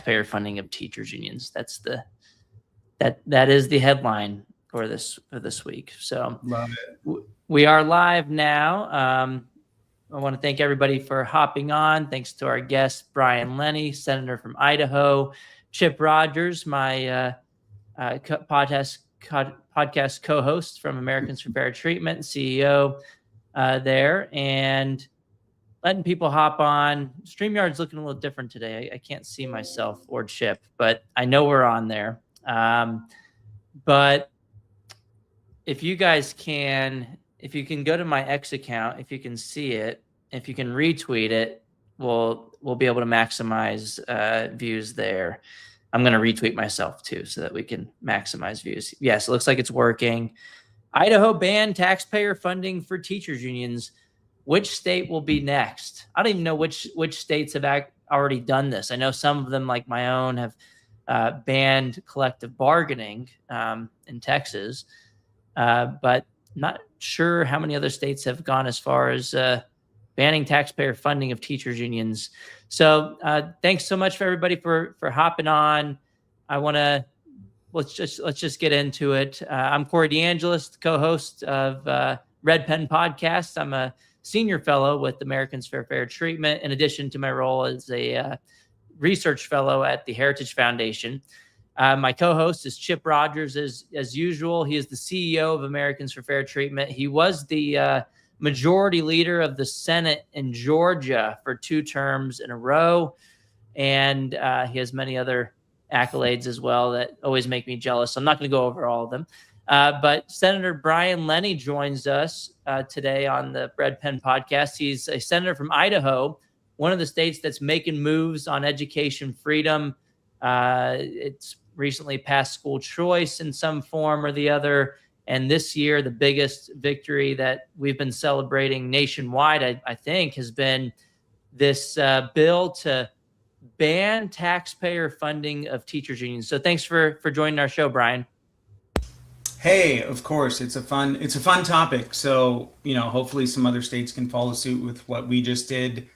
taxpayer funding of teachers unions. That is the headline for this week. So love it. We are live now. I want to thank everybody for hopping on. Thanks to our guest, Brian Lenny, Senator from Idaho, Chip Rogers, my podcast co-host from Americans for Fair Treatment, CEO there, and letting people hop on. StreamYard's looking a little different today. I can't see myself or Chip, but I know we're on there. But if you guys can, if you can go to my X account, if you can see it, if you can retweet it, we'll be able to maximize views there. I'm going to retweet myself too so that we can maximize views. Yes, it looks like it's working. Idaho banned taxpayer funding for teachers unions. Which state will be next? I don't even know which states have already done this. I know some of them, like my own, have banned collective bargaining in Texas, but not sure how many other states have gone as far as banning taxpayer funding of teachers unions. So thanks so much for everybody for hopping on. I want to let's just get into it. I'm Corey DeAngelis, the co-host of Red Pen Podcast. I'm a senior fellow with Americans for Fair Treatment, in addition to my role as a research fellow at the Heritage Foundation. My co-host is Chip Rogers, as usual. He is the CEO of Americans for Fair Treatment. He was the majority leader of the Senate in Georgia for 2 terms in a row, and he has many other accolades as well that always make me jealous. So I'm not going to go over all of them. But Senator Brian Lenny joins us today on the Red Pen Podcast. He's a senator from Idaho, one of the states that's making moves on education freedom. It's recently passed school choice in some form or the other. And this year, the biggest victory that we've been celebrating nationwide, I think, has been this bill to ban taxpayer funding of teachers unions. So thanks for joining our show, Brian. Hey, of course, it's a fun topic. So, hopefully some other states can follow suit with what we just did.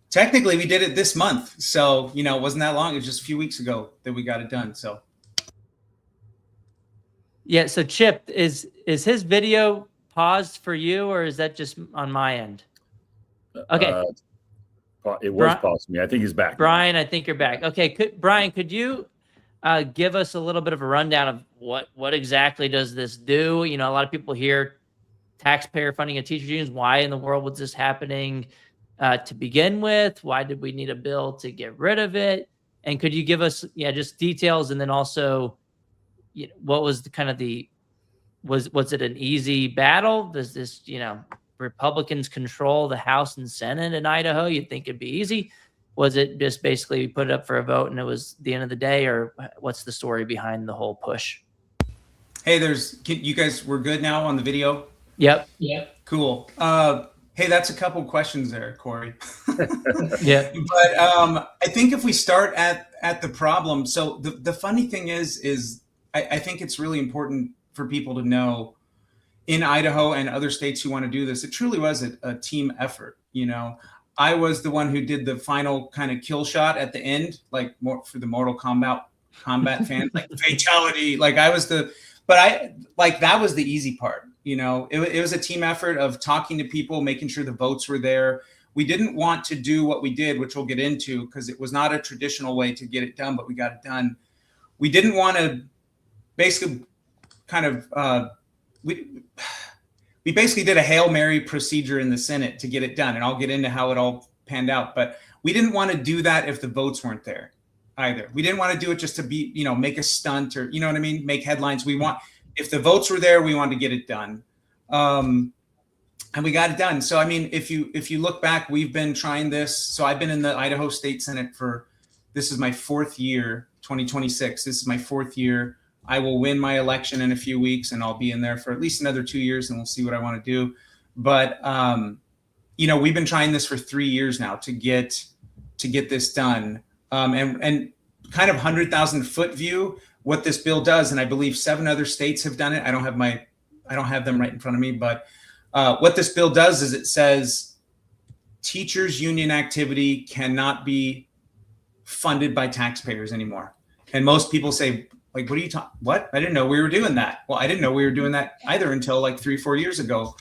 Technically, we did it this month. So, it wasn't that long. It was just a few weeks ago that we got it done. So. Yeah. So Chip, is his video paused for you, or is that just on my end? Okay. It was paused for me. I think he's back. Brian, I think you're back. Okay. Brian, could you give us a little bit of a rundown of what exactly does this do? A lot of people hear taxpayer funding of teachers unions. Why in the world was this happening to begin with? Why did we need a bill to get rid of it? And could you give us, just details, and then also, what was was it an easy battle? Does this, Republicans control the House and Senate in Idaho? You'd think it'd be easy. Was it just basically put it up for a vote and it was the end of the day, or what's the story behind the whole push? Hey, you guys, we're good now on the video? Yep. Cool. Hey, that's a couple questions there, Corey. Yeah. But I think if we start at the problem, so the funny thing is I think it's really important for people to know in Idaho and other states who want to do this, it truly was a team effort. I was the one who did the final kind of kill shot at the end, like more for the Mortal Kombat fans, like fatality. Like that was the easy part. It was a team effort of talking to people, making sure the votes were there. We didn't want to do what we did, which we'll get into, because it was not a traditional way to get it done, but we got it done. We didn't want to basically kind of, we basically did a Hail Mary procedure in the Senate to get it done. And I'll get into how it all panned out. But we didn't want to do that if the votes weren't there either. We didn't want to do it just to be, make a stunt or, make headlines. If the votes were there, we wanted to get it done. And we got it done. So, if you look back, we've been trying this. So I've been in the Idaho State Senate this is my 4th year, 2026. This is my 4th year. I will win my election in a few weeks, and I'll be in there for at least another 2 years, and we'll see what I want to do. But, we've been trying this for 3 years now to get this done. And kind of 100,000 foot view, what this bill does, and I believe 7 other states have done it. I don't have them right in front of me, but what this bill does is it says teachers union activity cannot be funded by taxpayers anymore. And most people say, like, what are you talking? What? I didn't know we were doing that. Well, I didn't know we were doing that either until like 3-4 years ago.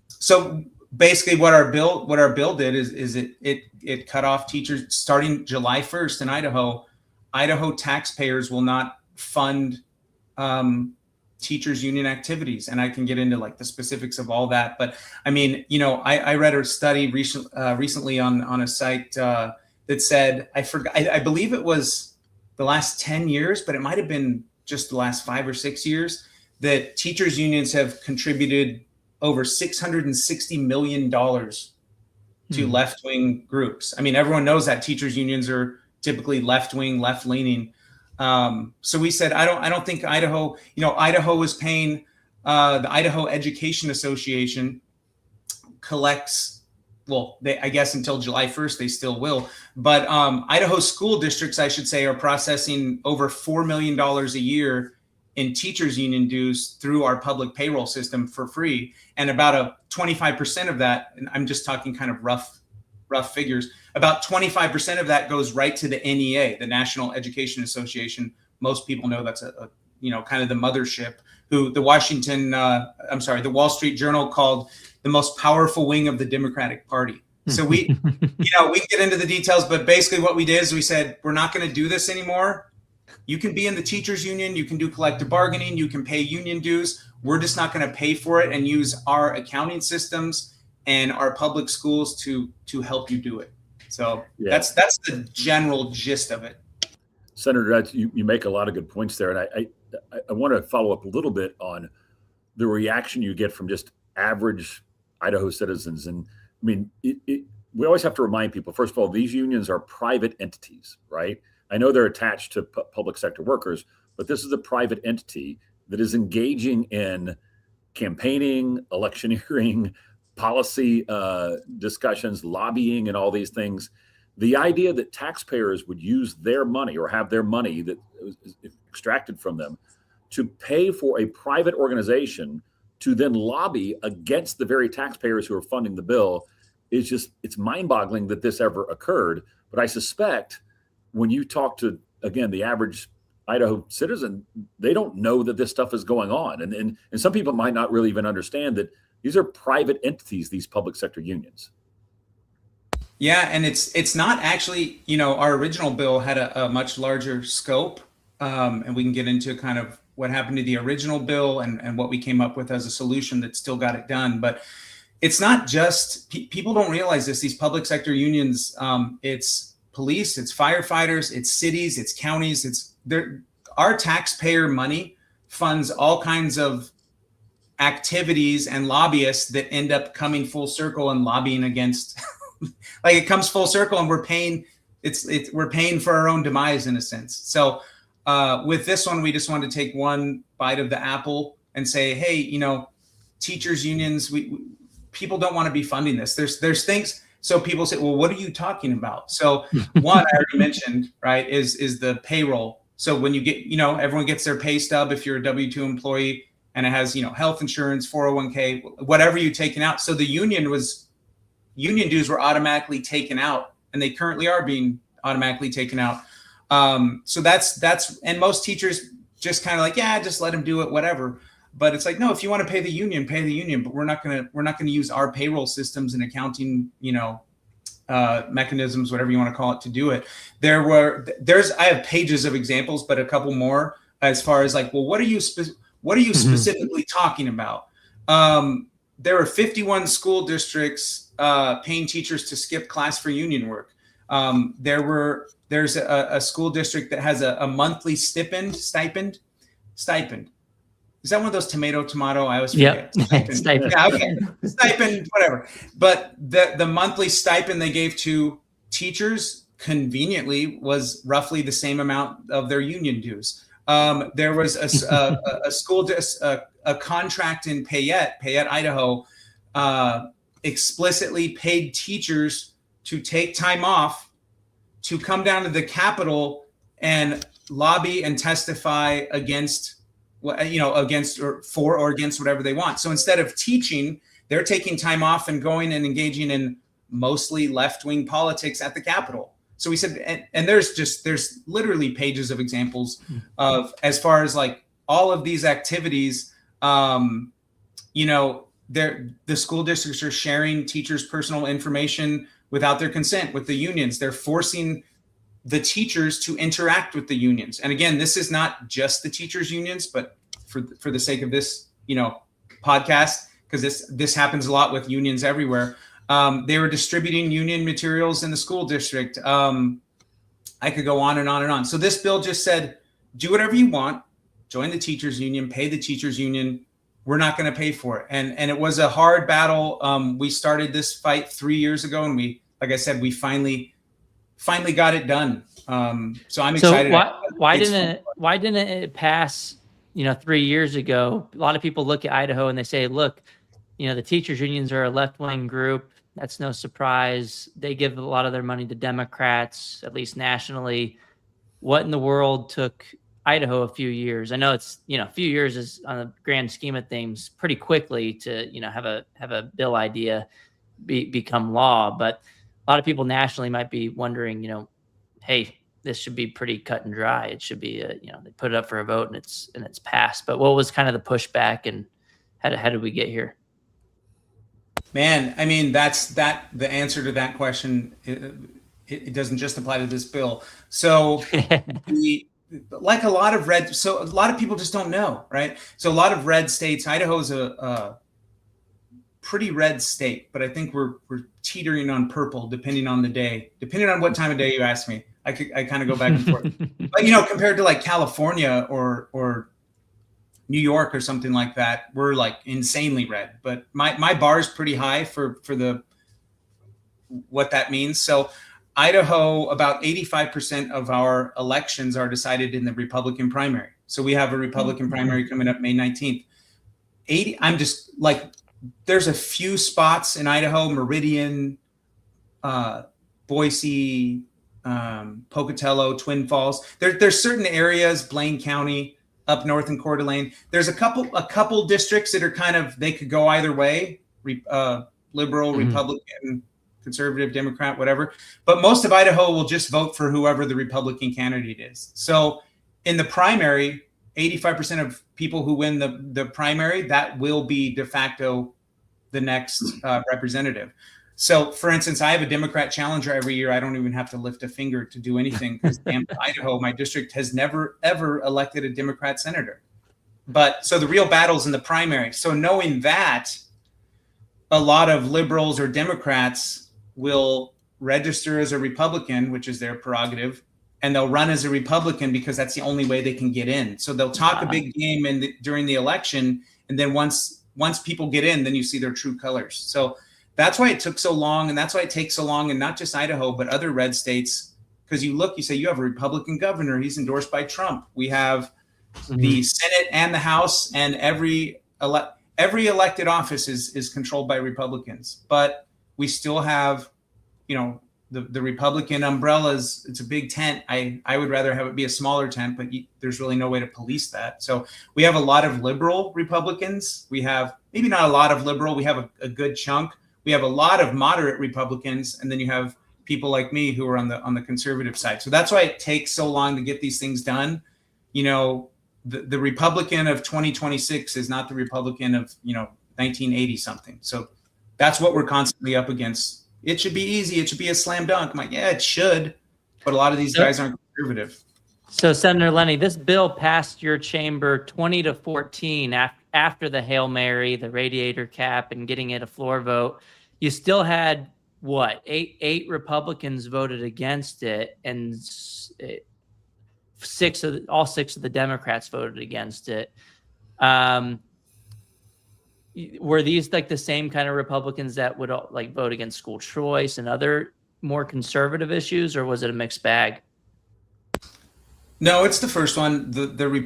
So basically, what our bill did is it cut off teachers starting July 1st in Idaho. Idaho taxpayers will not fund teachers union activities, and I can get into like the specifics of all that. But I mean, I read a study recently on a site that said, I believe it was the last 10 years, but it might have been just the last 5 or 6 years, that teachers unions have contributed over $660 million to left-wing groups. I mean, everyone knows that teachers unions are typically left-wing, left-leaning. So we said, I don't think Idaho, Idaho was paying, the Idaho Education Association collects, well, I guess until July 1st, they still will. But Idaho school districts, I should say, are processing over $4 million a year in teachers union dues through our public payroll system for free. And about 25% of that, and I'm just talking kind of rough figures, about 25% of that goes right to the NEA, the National Education Association. Most people know that's a kind of the mothership, who the the Wall Street Journal called the most powerful wing of the Democratic Party. So we can get into the details, but basically what we did is we said, we're not going to do this anymore. You can be in the teachers union, you can do collective bargaining, you can pay union dues. We're just not going to pay for it and use our accounting systems and our public schools to help you do it. So that's the general gist of it. Senator, you make a lot of good points there. And I want to follow up a little bit on the reaction you get from just average Idaho citizens. And I mean, we always have to remind people, first of all, these unions are private entities, right? I know they're attached to public sector workers, but this is a private entity that is engaging in campaigning, electioneering, policy discussions, lobbying, and all these things. The idea that taxpayers would use their money or have their money that is extracted from them to pay for a private organization to then lobby against the very taxpayers who are funding the bill is just, it's mind-boggling that this ever occurred. But I suspect when you talk to, again, the average Idaho citizen, they don't know that this stuff is going on. And some people might not really even understand that these are private entities, these public sector unions. Yeah, and it's not actually, our original bill had a much larger scope, and we can get into kind of what happened to the original bill and what we came up with as a solution that still got it done. But it's not just, people don't realize this, these public sector unions, it's police, it's firefighters, it's cities, it's counties, our taxpayer money funds all kinds of activities and lobbyists that end up coming full circle and lobbying against like it comes full circle and we're paying for our own demise in a sense. So with this one, we just wanted to take one bite of the apple and say, hey, teachers unions, people don't want to be funding this. There's things. So people say, well, what are you talking about? So one I already mentioned, right, is the payroll. So when you get, everyone gets their pay stub if you're a W-2 employee and it has, health insurance, 401k, whatever you've taken out. So the union dues were automatically taken out, and they currently are being automatically taken out. So that's, and most teachers just kind of like, yeah, just let them do it, whatever. But it's like, no, if you want to pay the union, but we're not going to use our payroll systems and accounting, mechanisms, whatever you want to call it, to do it. I have pages of examples, but a couple more as far as like, well, what are you specifically talking about? There are 51 school districts paying teachers to skip class for union work. There's a school district that has a monthly stipend. Is that one of those tomato? I always forget. Yep. Stipend. Yeah, okay. Stipend, whatever. But the monthly stipend they gave to teachers conveniently was roughly the same amount of their union dues. There was a contract in Payette, Idaho, explicitly paid teachers to take time off to come down to the Capitol and lobby and testify against or against whatever they want. So instead of teaching, they're taking time off and going and engaging in mostly left-wing politics at the Capitol. So we said, and there's literally pages of examples of, as far as like all of these activities, you know, the school districts are sharing teachers' personal information without their consent with the unions. They're forcing the teachers to interact with the unions. And again, this is not just the teachers' unions, but for the sake of this, you know, podcast, because this happens a lot with unions everywhere. They were distributing union materials in the school district. I could go on and on and on. So this bill just said, do whatever you want, join the teachers union, pay the teachers union. We're not going to pay for it. And it was a hard battle. We started this fight 3 years ago, and like I said, we finally got it done. So I'm excited. So why didn't it pass, 3 years ago? A lot of people look at Idaho and they say, look, the teachers unions are a left-wing group. That's no surprise. They give a lot of their money to Democrats, at least nationally. What in the world took Idaho a few years? I know it's, a few years is, on the grand scheme of things, pretty quickly to, have a bill idea become law. But a lot of people nationally might be wondering, hey, this should be pretty cut and dry. It should be, they put it up for a vote and it's passed. But what was kind of the pushback, and how did we get here? Man, I mean, the answer to that question. It doesn't just apply to this bill. So like a lot of people just don't know, right? So a lot of red states, Idaho's a pretty red state, but I think we're teetering on purple depending on the day, depending on what time of day you ask me. I kind of go back and forth. But compared to like California or New York or something like that, we're like insanely red. But my bar is pretty high for what that means. So Idaho, about 85% of our elections are decided in the Republican primary. So we have a Republican primary coming up May 19th. I'm just like, there's a few spots in Idaho, Meridian, Boise, Pocatello, Twin Falls. There's certain areas, Blaine County, up north in Coeur d'Alene. There's a couple districts that are kind of, they could go either way, liberal, Republican, conservative, Democrat, whatever. But most of Idaho will just vote for whoever the Republican candidate is. So in the primary, 85% of people who win the primary, that will be de facto the next representative. So for instance, I have a Democrat challenger every year. I don't even have to lift a finger to do anything, because Idaho, my district, has never, ever elected a Democrat senator. But so the real battle's in the primary. So knowing that, a lot of liberals or Democrats will register as a Republican, which is their prerogative, and they'll run as a Republican because that's the only way they can get in. So they'll talk a big game during the election, and then once people get in, then you see their true colors. So that's why it took so long, and that's why it takes so long, and not just Idaho, but other red states. Because you say you have a Republican governor, he's endorsed by Trump. We have the Senate and the House, and every elected office is controlled by Republicans. But we still have, the Republican umbrellas. It's a big tent. I would rather have it be a smaller tent, but there's really no way to police that. So we have a lot of liberal Republicans. We have maybe not a lot of liberal. We have a good chunk. We have a lot of moderate Republicans, and then you have people like me who are on the conservative side. So that's why it takes so long to get these things done. The Republican of 2026 is not the Republican of 1980 something. So that's what we're constantly up against. It should be easy. It should be a slam dunk. I'm like, yeah, it should. But a lot of these guys aren't conservative. So, Senator Lenny, this bill passed your chamber 20-14 after the Hail Mary, the radiator cap, and getting it a floor vote. You still had, what, eight Republicans voted against it, and all six of the Democrats voted against it. Were these like the same kind of Republicans that would like vote against school choice and other more conservative issues, or was it a mixed bag? No, it's the first one.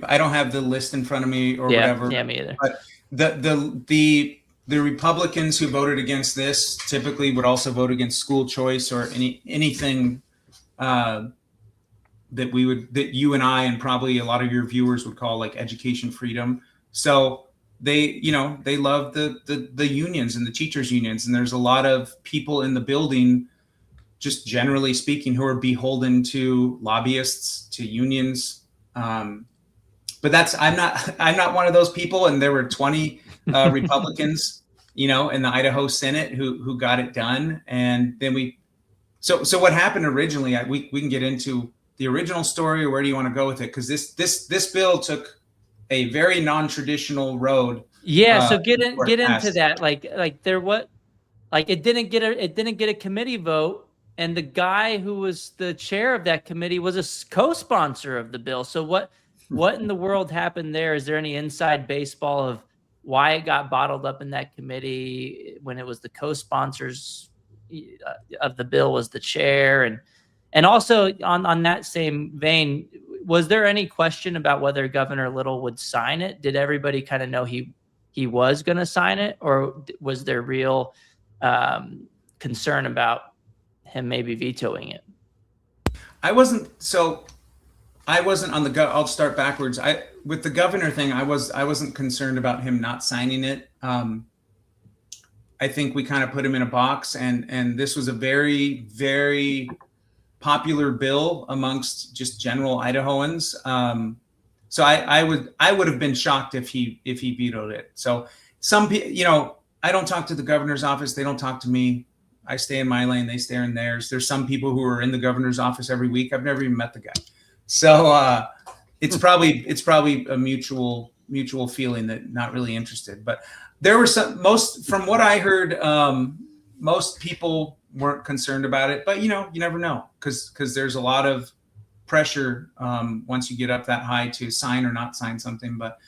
I don't have the list in front of me or whatever. Yeah, me either. But the Republicans who voted against this typically would also vote against school choice or anything that you and I and probably a lot of your viewers would call like education freedom. So they love the unions and the teachers unions, and there's a lot of people in the building just generally speaking, who are beholden to lobbyists, to unions. But I'm not one of those people. And there were 20 Republicans, in the Idaho Senate who got it done. And then so what happened originally, we can get into the original story, or where do you want to go with it? Because this bill took a very non-traditional road. Yeah, so get into that. It didn't get a committee vote, and the guy who was the chair of that committee was a co-sponsor of the bill. So what in the world happened there? Is there any inside baseball of why it got bottled up in that committee when it was the co-sponsors of the bill was the chair? And also on that same vein, was there any question about whether Governor Little would sign it? Did everybody kind of know he was going to sign it, or was there real concern about him maybe vetoing it? I wasn't on the I'll start backwards. With the governor thing, I wasn't concerned about him not signing it. I think we kind of put him in a box, and this was a very, very popular bill amongst just general Idahoans. So I would have been shocked if he vetoed it. So some people, I don't talk to the governor's office. They don't talk to me. I stay in my lane. They stay in theirs. There's some people who are in the governor's office every week. I've never even met the guy. So it's probably a mutual feeling that not really interested. But there were from what I heard, most people weren't concerned about it. But you never know, because there's a lot of pressure once you get up that high to sign or not sign something. But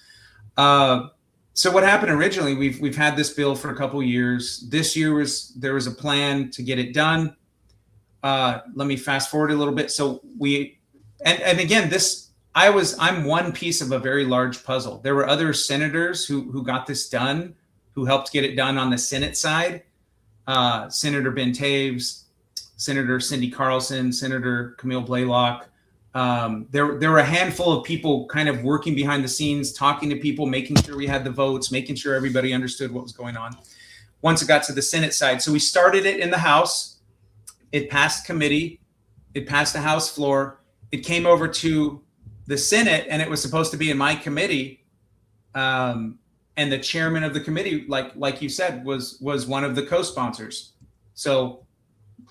so what happened originally, we've had this bill for a couple of years. This year there was a plan to get it done. Let me fast forward a little bit. So and again, I'm one piece of a very large puzzle. There were other senators who got this done, who helped get it done on the Senate side. Senator Ben Taves, Senator Cindy Carlson, Senator Camille Blaylock. There were a handful of people kind of working behind the scenes, talking to people, making sure we had the votes, making sure everybody understood what was going on. Once it got to the Senate side, so we started it in the House. It passed committee. It passed the House floor. It came over to the Senate, and it was supposed to be in my committee. And the chairman of the committee, like you said, was one of the co-sponsors. So,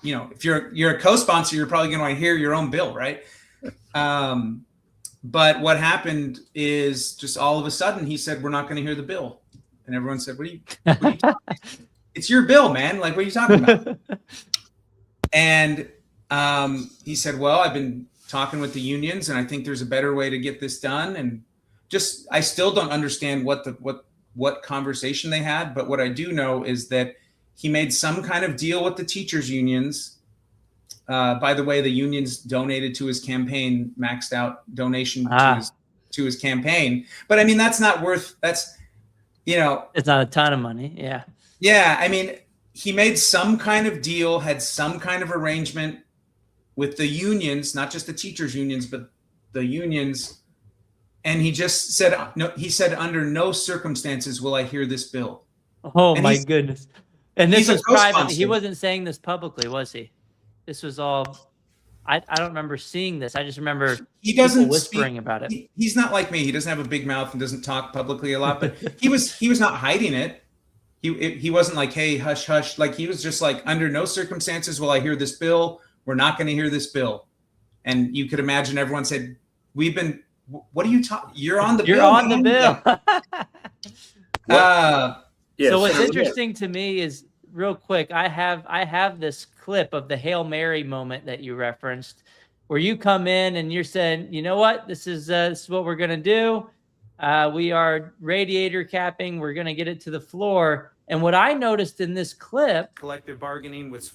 if you're a co-sponsor, you're probably going to want to hear your own bill, right? But what happened is just all of a sudden he said, we're not going to hear the bill. And everyone said, what are you talking about? It's your bill, man. Like, what are you talking about? And he said, well, I've been talking with the unions, and I think there's a better way to get this done. And I still don't understand what conversation they had. But what I do know is that he made some kind of deal with the teachers unions. By the way, the unions donated to his campaign, maxed out donation to his campaign. But I mean, it's not a ton of money. Yeah. Yeah. I mean, he made some kind of deal, had some kind of arrangement with the unions, not just the teachers unions, but the unions. And he just said, no, he said, under no circumstances will I hear this bill. Oh, my goodness. And this was private. He wasn't saying this publicly, was he? This was all, I don't remember seeing this. I just remember people whispering about it. He's not like me. He doesn't have a big mouth and doesn't talk publicly a lot, but he was not hiding it. He wasn't like, hey, hush, hush. Like, he was just like, under no circumstances will I hear this bill. We're not going to hear this bill. And you could imagine everyone said, what are you talking? You're on the bill. You're on the bill. Yeah, so what's interesting to me is, real quick, I have this clip of the Hail Mary moment that you referenced, where you come in and you're saying, you know what, this is what we're going to do. We are radiator capping. We're going to get it to the floor. And what I noticed in this clip, collective bargaining was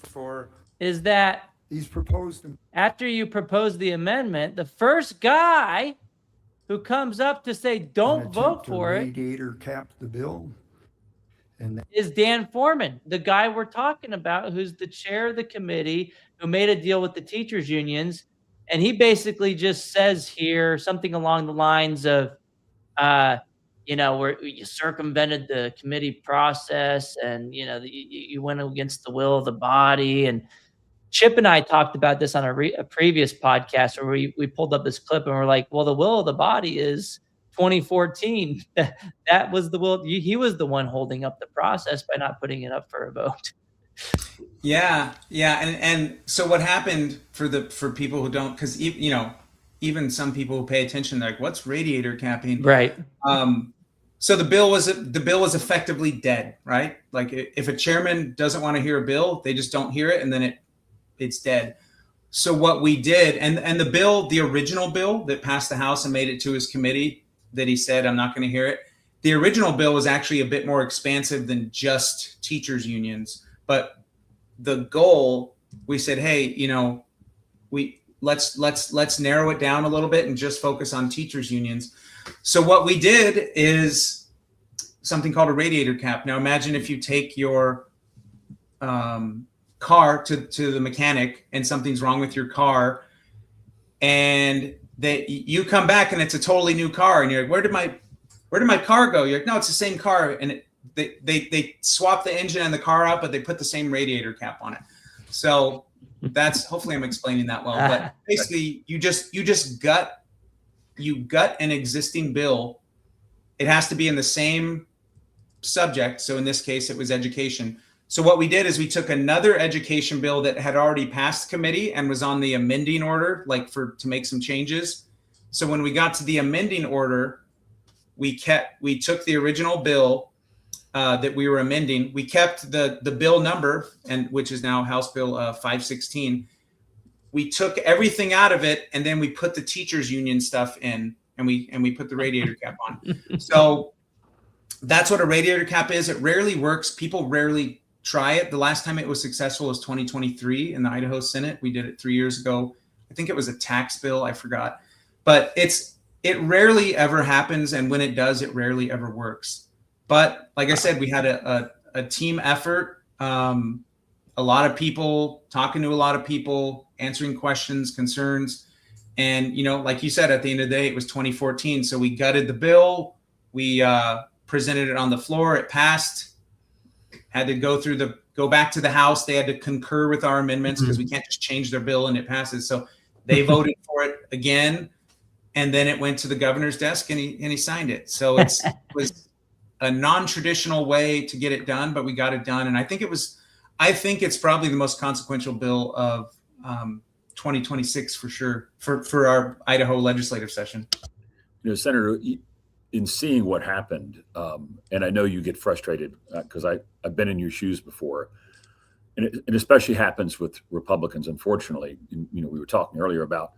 is that he's proposed after you propose the amendment, the first guy who comes up to say don't vote for it, radiator cap the bill, and is Dan Foreman, the guy we're talking about, who's the chair of the committee, who made a deal with the teachers unions. And he basically just says here something along the lines of, where you circumvented the committee process, and you went against the will of the body, and Chip and I talked about this on a previous podcast where we pulled up this clip and we're like, well, the will of the body is 2014. That was the will. He was the one holding up the process by not putting it up for a vote. Yeah, yeah, and so what happened for people who don't, because even some people who pay attention, they're like, what's radiator capping? Right. So the bill was effectively dead, right? Like if a chairman doesn't want to hear a bill, they just don't hear it, and then it's dead. So what we did, and the original bill that passed the House and made it to his committee, that he said, I'm not going to hear it. The original bill was actually a bit more expansive than just teachers unions, but the goal, we said, hey, let's narrow it down a little bit and just focus on teachers unions. So what we did is something called a radiator cap. Now imagine if you take your car to the mechanic and something's wrong with your car, and you come back and it's a totally new car, and you're like, where did my car go? You're like, no, it's the same car, and they swap the engine and the car out, but they put the same radiator cap on it. So that's, hopefully I'm explaining that well, but basically you just gut an existing bill. It has to be in the same subject. So in this case, it was education. So what we did is we took another education bill that had already passed committee and was on the amending order, like to make some changes. So when we got to the amending order, we took the original bill that we were amending. We kept the bill number, and which is now House Bill 516. We took everything out of it, and then we put the teachers union stuff in, and we put the radiator cap on. So that's what a radiator cap is. It rarely works. People rarely try it. The last time it was successful was 2023 in the Idaho Senate. We did it 3 years ago. I think it was a tax bill. I forgot. But it rarely ever happens, and when it does, it rarely ever works. But like I said, we had a team effort. A lot of people talking to a lot of people, answering questions, concerns. And, like you said, at the end of the day, it was 2014. So we gutted the bill. We presented it on the floor. It passed. Had to go back to the House. They had to concur with our amendments because we can't just change their bill and it passes. So they voted for it again. And then it went to the governor's desk and he signed it. So it was a non-traditional way to get it done, but we got it done. And I think it's probably the most consequential bill of 2026 for sure, for our Idaho legislative session. Senator, in seeing what happened, and I know you get frustrated because I've been in your shoes before, and it especially happens with Republicans, unfortunately. We were talking earlier about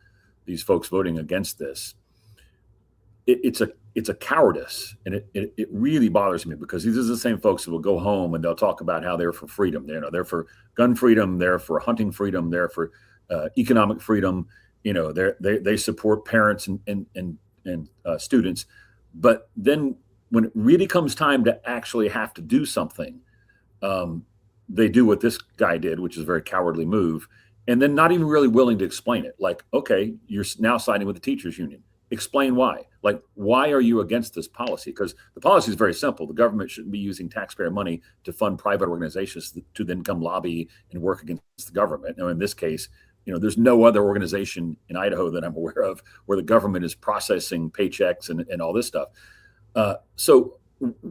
these folks voting against this. It's a cowardice, and it really bothers me because these are the same folks who will go home and they'll talk about how they're for freedom. They're for gun freedom, they're for hunting freedom, they're for economic freedom. They support parents and students. But then when it really comes time to actually have to do something, they do what this guy did, which is a very cowardly move, and then not even really willing to explain it. Like, okay, you're now siding with the teachers union. Explain why. Like, why are you against this policy? Because the policy is very simple. The government shouldn't be using taxpayer money to fund private organizations to then come lobby and work against the government. Now, in this case, there's no other organization in Idaho that I'm aware of where the government is processing paychecks and all this stuff. So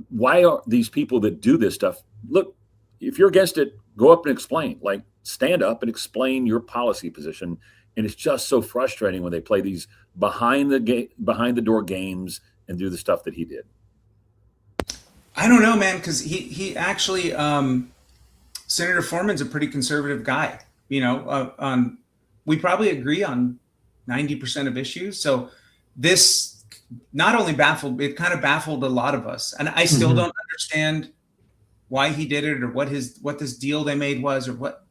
why are these people that do this stuff? Look, if you're against it, go up and explain. Like, stand up and explain your policy position. And it's just so frustrating when they play these behind the door games and do the stuff that he did. I don't know, man, because he actually Senator Foreman's a pretty conservative guy. We probably agree on 90% of issues. So this not only kind of baffled a lot of us, and I still don't understand why he did it or what this deal they made was, or what.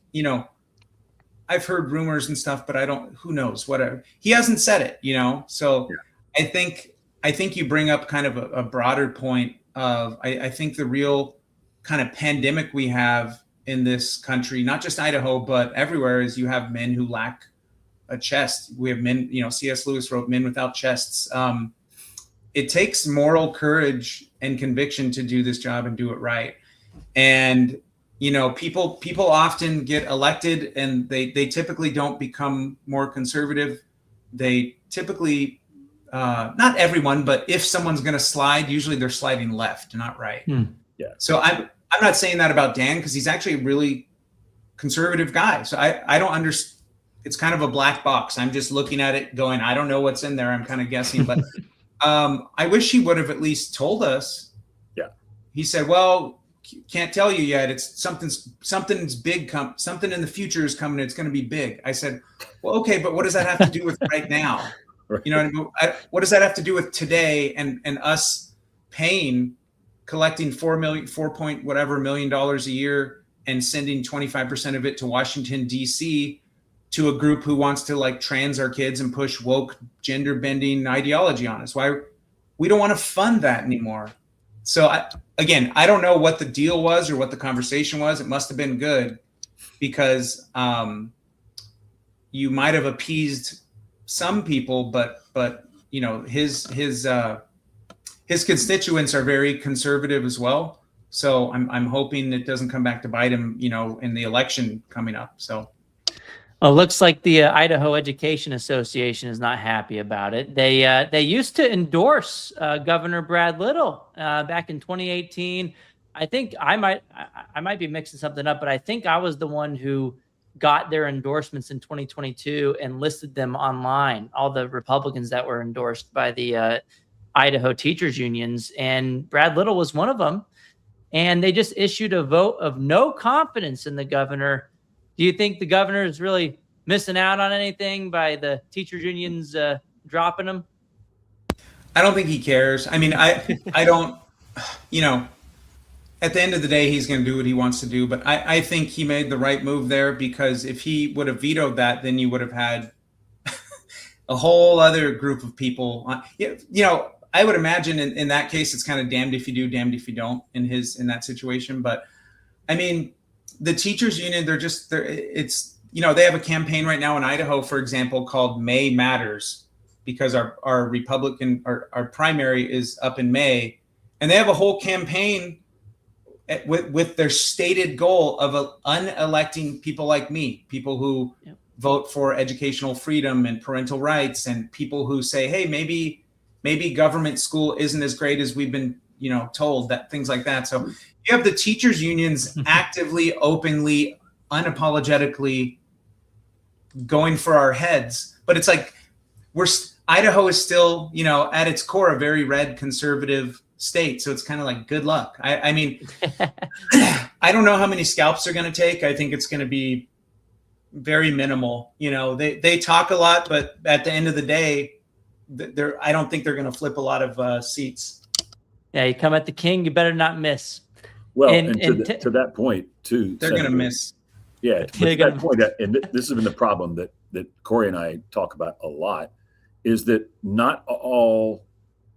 I've heard rumors and stuff, but who knows, whatever. He hasn't said it, So yeah. I think you bring up kind of a broader point of, I think the real kind of pandemic we have in this country, not just Idaho, but everywhere, is you have men who lack a chest. We have men, C.S. Lewis wrote Men Without Chests. It takes moral courage and conviction to do this job and do it right. And people often get elected and they typically don't become more conservative. They typically, not everyone, but if someone's going to slide, usually they're sliding left, not right. Yeah. So I'm not saying that about Dan, because he's actually a really conservative guy. So I don't understand. It's kind of a black box. I'm just looking at it going, I don't know what's in there. I'm kind of guessing, but I wish he would have at least told us. Yeah. He said, well, can't tell you yet. It's something's big. Something in the future is coming. It's going to be big. I said, well, okay, but what does that have to do with right now? Right. You know what I mean? What does that have to do with today and us collecting $4 million a year and sending 25% of it to Washington, D.C. to a group who wants to like trans our kids and push woke gender bending ideology on us? Why we don't want to fund that anymore. So I don't know what the deal was or what the conversation was. It must have been good, because you might have appeased some people, but his constituents are very conservative as well. So I'm hoping it doesn't come back to bite him, in the election coming up. So. Well, it looks like the Idaho Education Association is not happy about it. They used to endorse Governor Brad Little back in 2018. I think I might be mixing something up, but I think I was the one who got their endorsements in 2022 and listed them online, all the Republicans that were endorsed by the Idaho teachers unions, and Brad Little was one of them. And they just issued a vote of no confidence in the governor. Do you think the governor is really missing out on anything by the teachers unions dropping him? I don't think he cares. I mean, I don't, at the end of the day, he's going to do what he wants to do. But I think he made the right move there, because if he would have vetoed that, then you would have had a whole other group of people. I would imagine in that case, it's kind of damned if you do, damned if you don't in that situation. But I mean, the teachers union, they have a campaign right now in Idaho, for example, called May Matters, because our Republican, our primary is up in May, and they have a whole campaign with their stated goal of unelecting people like me, people who vote for educational freedom and parental rights, and people who say, hey, maybe government school isn't as great as we've been, told, that things like that. So you have the teachers unions actively, openly, unapologetically going for our heads. But it's like Idaho is still, at its core, a very red conservative state. So it's kind of like, good luck. I mean, I don't know how many scalps they're going to take. I think it's going to be very minimal. They talk a lot, but at the end of the day, I don't think they're going to flip a lot of seats. Yeah, you come at the king, you better not miss. Well, to that point, too. They're going to miss. Yeah, to that point, and this has been the problem that Corey and I talk about a lot, is that not all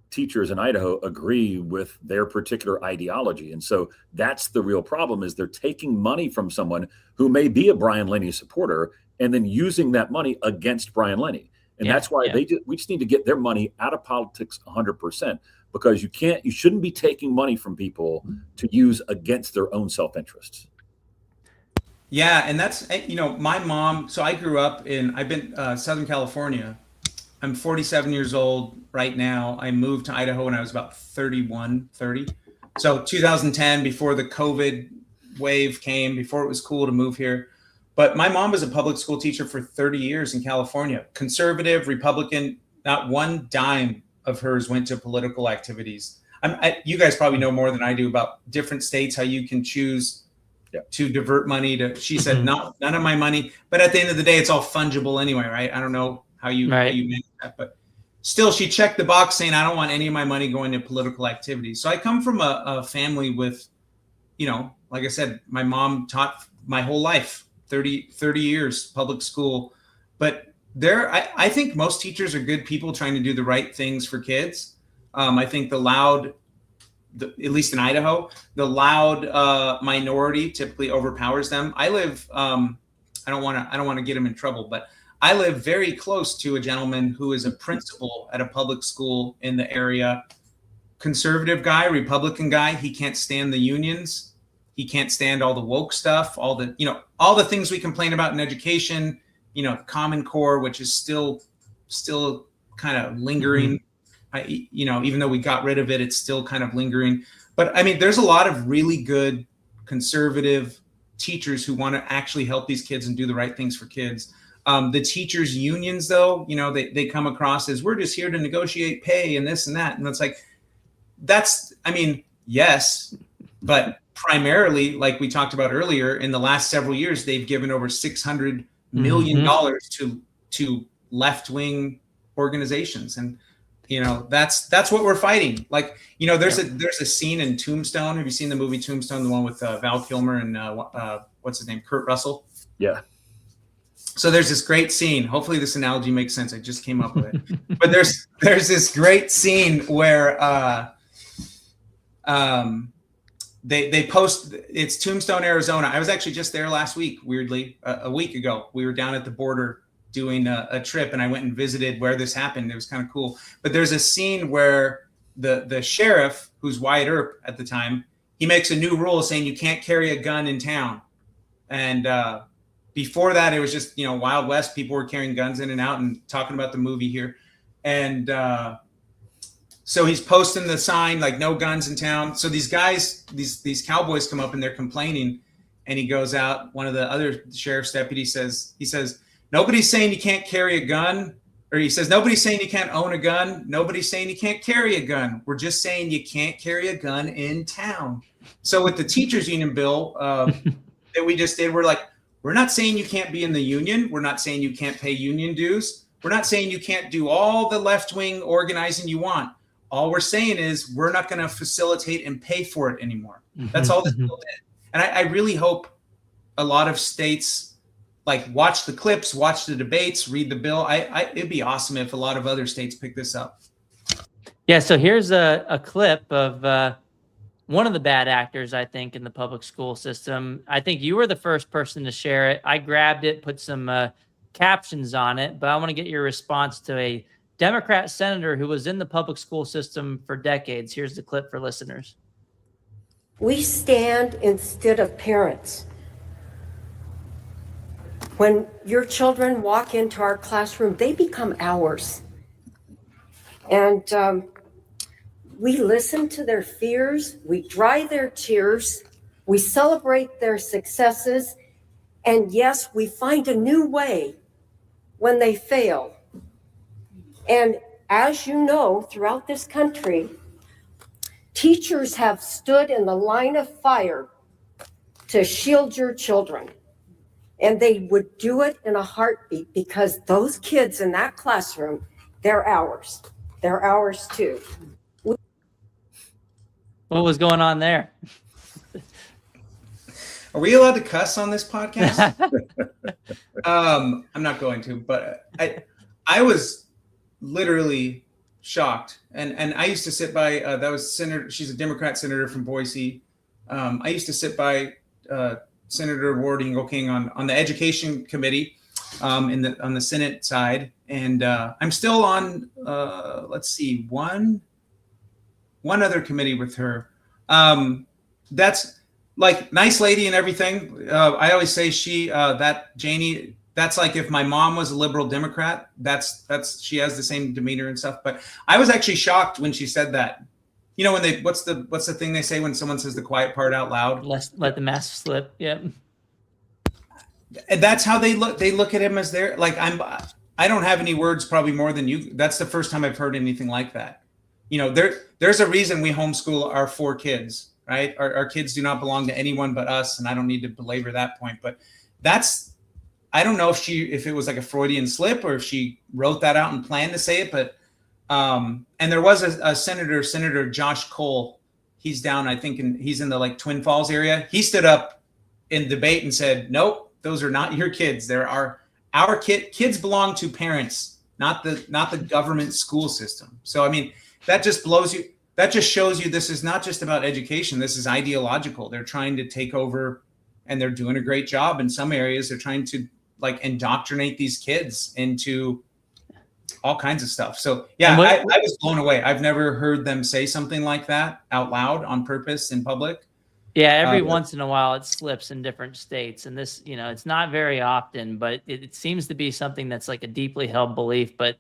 teachers in Idaho agree with their particular ideology. And so that's the real problem, is they're taking money from someone who may be a Brian Lenny supporter and then using that money against Brian Lenny. And that's why we just need to get their money out of politics 100%, because you shouldn't be taking money from people to use against their own self-interests. Yeah. And that's, my mom, so I grew up I've been Southern California. I'm 47 years old right now. I moved to Idaho when I was about 30. So 2010, before the COVID wave came, before it was cool to move here. But my mom was a public school teacher for 30 years in California, conservative, Republican. Not one dime of hers went to political activities. You guys probably know more than I do about different states, how you can choose to divert money to. She said, none of my money. But at the end of the day, it's all fungible anyway, right? I don't know how you manage that, but still, she checked the box saying, I don't want any of my money going to political activities. So I come from a family with, like I said, my mom taught my whole life. 30 years public school, but I think most teachers are good people trying to do the right things for kids. I think at least in Idaho, the loud minority typically overpowers them. I live, I don't want to get him in trouble, but I live very close to a gentleman who is a principal at a public school in the area. Conservative guy, Republican guy. He can't stand the unions. He can't stand all the woke stuff, all the things we complain about in education, the Common Core, which is still kind of lingering. Even though we got rid of it, it's still kind of lingering. But I mean, there's a lot of really good conservative teachers who want to actually help these kids and do the right things for kids. The teachers unions, though, they come across as, we're just here to negotiate pay and this and that. And it's like, yes, but primarily, like we talked about earlier, in the last several years, they've given over $600 million to left-wing organizations. And, that's what we're fighting. Like, there's a scene in Tombstone. Have you seen the movie Tombstone, the one with Val Kilmer and what's his name? Kurt Russell? Yeah. So there's this great scene. Hopefully this analogy makes sense. I just came up with it. But there's this great scene where they post, it's Tombstone, Arizona. I was actually just there last week, weirdly, a week ago. We were down at the border doing a trip, and I went and visited where this happened. It was kind of cool. But there's a scene where the sheriff, who's Wyatt Earp at the time, he makes a new rule saying you can't carry a gun in town. And before that, it was just, Wild West. People were carrying guns in and out and talking about the movie here. And so he's posting the sign, like, no guns in town. So these guys, these cowboys come up and they're complaining. And he goes out. One of the other sheriff's deputies says, nobody's saying you can't carry a gun. Or he says, nobody's saying you can't own a gun. Nobody's saying you can't carry a gun. We're just saying you can't carry a gun in town. So with the teachers union bill that we just did, we're not saying you can't be in the union. We're not saying you can't pay union dues. We're not saying you can't do all the left-wing organizing you want. All we're saying is we're not going to facilitate and pay for it anymore. That's all this bill did. And I really hope a lot of states watch the clips, watch the debates, read the bill. It'd be awesome if a lot of other states pick this up. Yeah, so here's a clip of one of the bad actors, I think, in the public school system. I think you were the first person to share it. I grabbed it, put some captions on it, but I want to get your response to a Democrat senator who was in the public school system for decades. Here's the clip for listeners. We stand instead of parents. When your children walk into our classroom, they become ours. And we listen to their fears, we dry their tears, we celebrate their successes, and yes, we find a new way when they fail. And as you know, throughout this country, teachers have stood in the line of fire to shield your children. And they would do it in a heartbeat because those kids in that classroom, they're ours. They're ours too. What was going on there? Are we allowed to cuss on this podcast? I'm not going to, but I was literally shocked. And I used to sit by, that was Senator, she's a Democrat senator from Boise. I used to sit by Senator Ward Engelking on the education committee on the Senate side. And I'm still on, let's see, one other committee with her. That's like nice lady and everything. I always say that Janie, that's like if my mom was a liberal Democrat, that's she has the same demeanor and stuff. But I was actually shocked when she said that. When what's the thing they say when someone says the quiet part out loud? Let the mask slip. Yeah. And that's how they look. They look at him as they're like, I don't have any words, probably more than you. That's the first time I've heard anything like that. There's a reason we homeschool our 4 kids, right? Our kids do not belong to anyone but us. And I don't need to belabor that point, but I don't know if it was like a Freudian slip or if she wrote that out and planned to say it, but and there was a Senator Josh Cole. He's down, I think, he's in the Twin Falls area. He stood up in debate and said, nope, those are not your kids. There are our kids belong to parents, not the government school system. So, I mean, that just shows you this is not just about education. This is ideological. They're trying to take over, and they're doing a great job in some areas. They're trying to indoctrinate these kids into all kinds of stuff. So yeah, I was blown away. I've never heard them say something like that out loud on purpose in public. Yeah, every Uh, once in a while it slips in different states, and this, it's not very often, but it seems to be something that's like a deeply held belief, but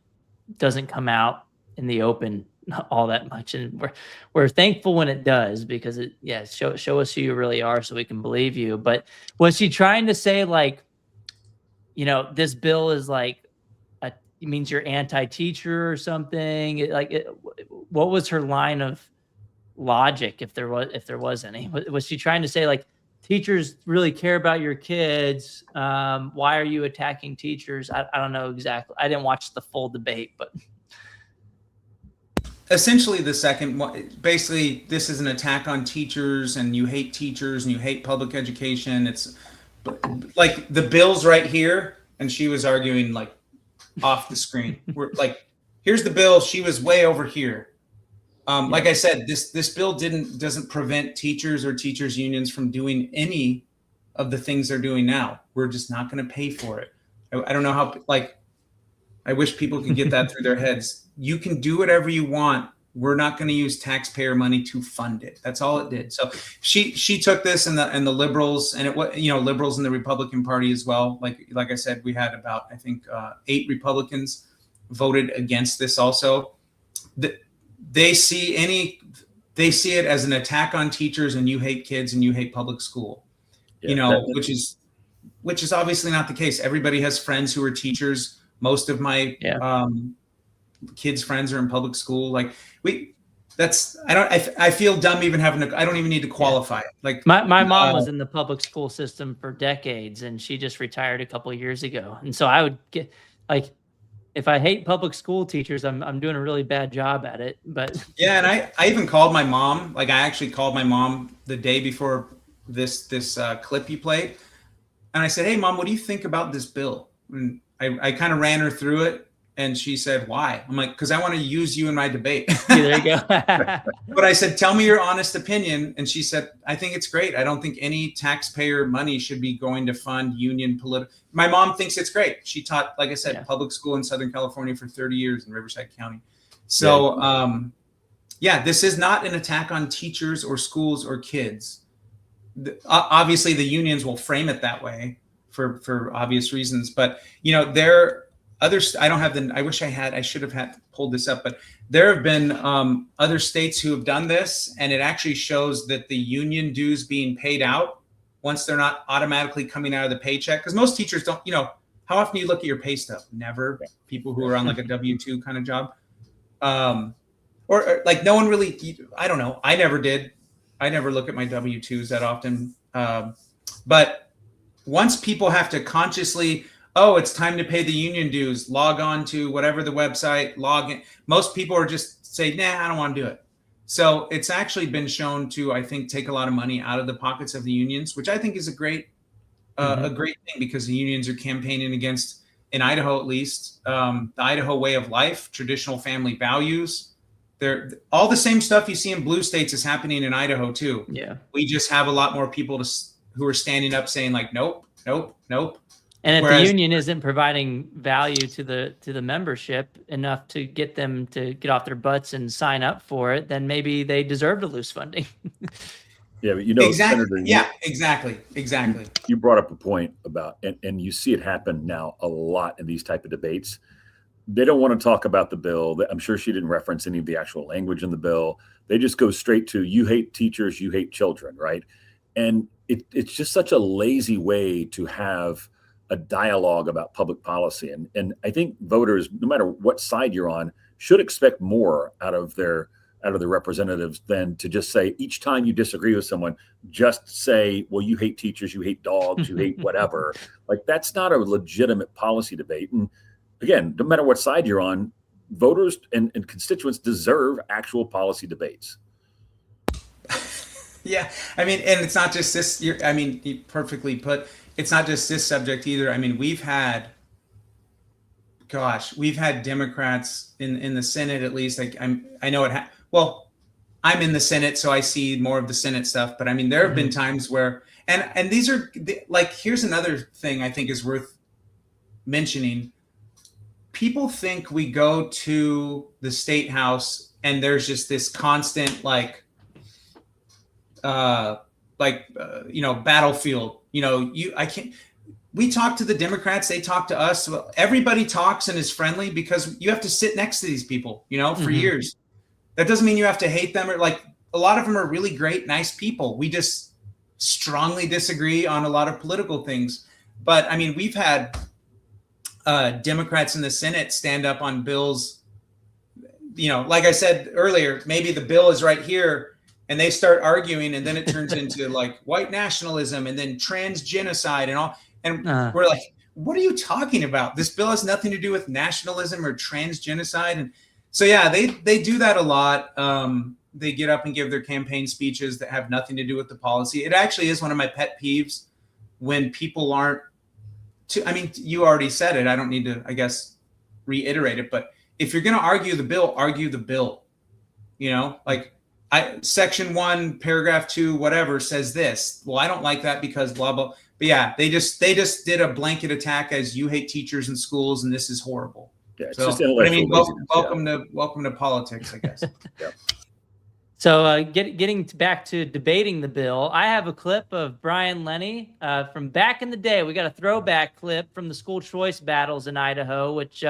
doesn't come out in the open all that much. And we're thankful when it does, because show us who you really are so we can believe you. But was she trying to say like, this bill is like it means you're anti-teacher or something? What was her line of logic, if there was any? Was she trying to say like teachers really care about your kids? Why are you attacking teachers? I don't know exactly. I didn't watch the full debate, but essentially the second one, basically this is an attack on teachers, and you hate teachers and you hate public education. It's like the bill's right here, and she was arguing like off the screen. We're like, here's the bill, she was way over here. Like I said, this bill doesn't prevent teachers or teachers unions from doing any of the things they're doing now. We're just not going to pay for it. I don't know how, like, I wish people could get that through their heads. You can do whatever you want. We're not going to use taxpayer money to fund it. That's all it did. So she took this, and the liberals, and it was, liberals in the Republican Party as well. Like I said, we had about, I think, 8 Republicans voted against this also. They see it as an attack on teachers, and you hate kids and you hate public school. Which is obviously not the case. Everybody has friends who are teachers. Most of my kids' friends are in public school. Like I feel dumb even having to. I don't even need to qualify it. Like my mom was in the public school system for decades, and she just retired a couple of years ago. And so I would get like, if I hate public school teachers, I'm doing a really bad job at it. But yeah, and I even called my mom. Like, I actually called my mom the day before this clip you played, and I said, "Hey, Mom, what do you think about this bill?" And I kind of ran her through it, and she said, "Why?" I'm like, "Because I want to use you in my debate." There you go. But I said, "Tell me your honest opinion." And she said, "I think it's great. I don't think any taxpayer money should be going to fund union political." My mom thinks it's great. She taught, like I said, public school in Southern California for 30 years in Riverside County. So, this is not an attack on teachers or schools or kids. Obviously, the unions will frame it that way for obvious reasons. But, there others. I don't have I wish I should have pulled this up, but there have been other states who have done this, and it actually shows that the union dues being paid out once they're not automatically coming out of the paycheck. Because most teachers don't, how often do you look at your pay stub? Never. People who are on like a W-2 kind of job. Or like no one really, I don't know. I never did. I never look at my W-2s that often. But once people have to consciously, it's time to pay the union dues, log on to whatever the website, log in. Most people are just say, nah, I don't want to do it. So it's actually been shown to, I think, take a lot of money out of the pockets of the unions, which I think is a great thing, because the unions are campaigning against, in Idaho at least, the Idaho way of life, traditional family values. They're all the same stuff you see in blue states is happening in Idaho too. Yeah, we just have a lot more people who are standing up saying like, nope, nope, nope. And if the union isn't providing value to the membership enough to get them to get off their butts and sign up for it, then maybe they deserve to lose funding. Yeah, but exactly. Senator, Exactly. You brought up a point about, and you see it happen now a lot in these type of debates. They don't want to talk about the bill. I'm sure she didn't reference any of the actual language in the bill. They just go straight to, you hate teachers, you hate children, right? And it's just such a lazy way to have a dialogue about public policy. And I think voters, no matter what side you're on, should expect more out of their representatives than to just say, each time you disagree with someone, just say, well, you hate teachers, you hate dogs, you hate whatever. Like, that's not a legitimate policy debate. And again, no matter what side you're on, voters and constituents deserve actual policy debates. Yeah. I mean, and it's not just this, you perfectly put, it's not just this subject either. I mean, we've had Democrats in the Senate, at least. Like, I know it. Well, I'm in the Senate, so I see more of the Senate stuff. But I mean, there have been times where, and these are like, here's another thing I think is worth mentioning. People think we go to the state house and there's just this constant like battlefield. We talk to the Democrats, they talk to us. Well, everybody talks and is friendly because you have to sit next to these people, for years. That doesn't mean you have to hate them, or like a lot of them are really great, nice people. We just strongly disagree on a lot of political things. But I mean, we've had Democrats in the Senate stand up on bills. Like I said earlier, maybe the bill is right here and they start arguing, and then it turns into like white nationalism and then trans genocide and all. And we're like, what are you talking about? This bill has nothing to do with nationalism or trans genocide. And so, yeah, they do that a lot. They get up and give their campaign speeches that have nothing to do with the policy. It actually is one of my pet peeves when people aren't you already said it. I don't need to, I guess, reiterate it. But if you're going to argue the bill, argue the bill. Section 1, paragraph 2, whatever says this. Well, I don't like that because blah, blah. But yeah, they just did a blanket attack as you hate teachers in schools and this is horrible. Yeah, it's just intellectual laziness. Welcome to politics, I guess. Yeah. So getting back to debating the bill, I have a clip of Brian Lenny from back in the day. We got a throwback clip from the school choice battles in Idaho, which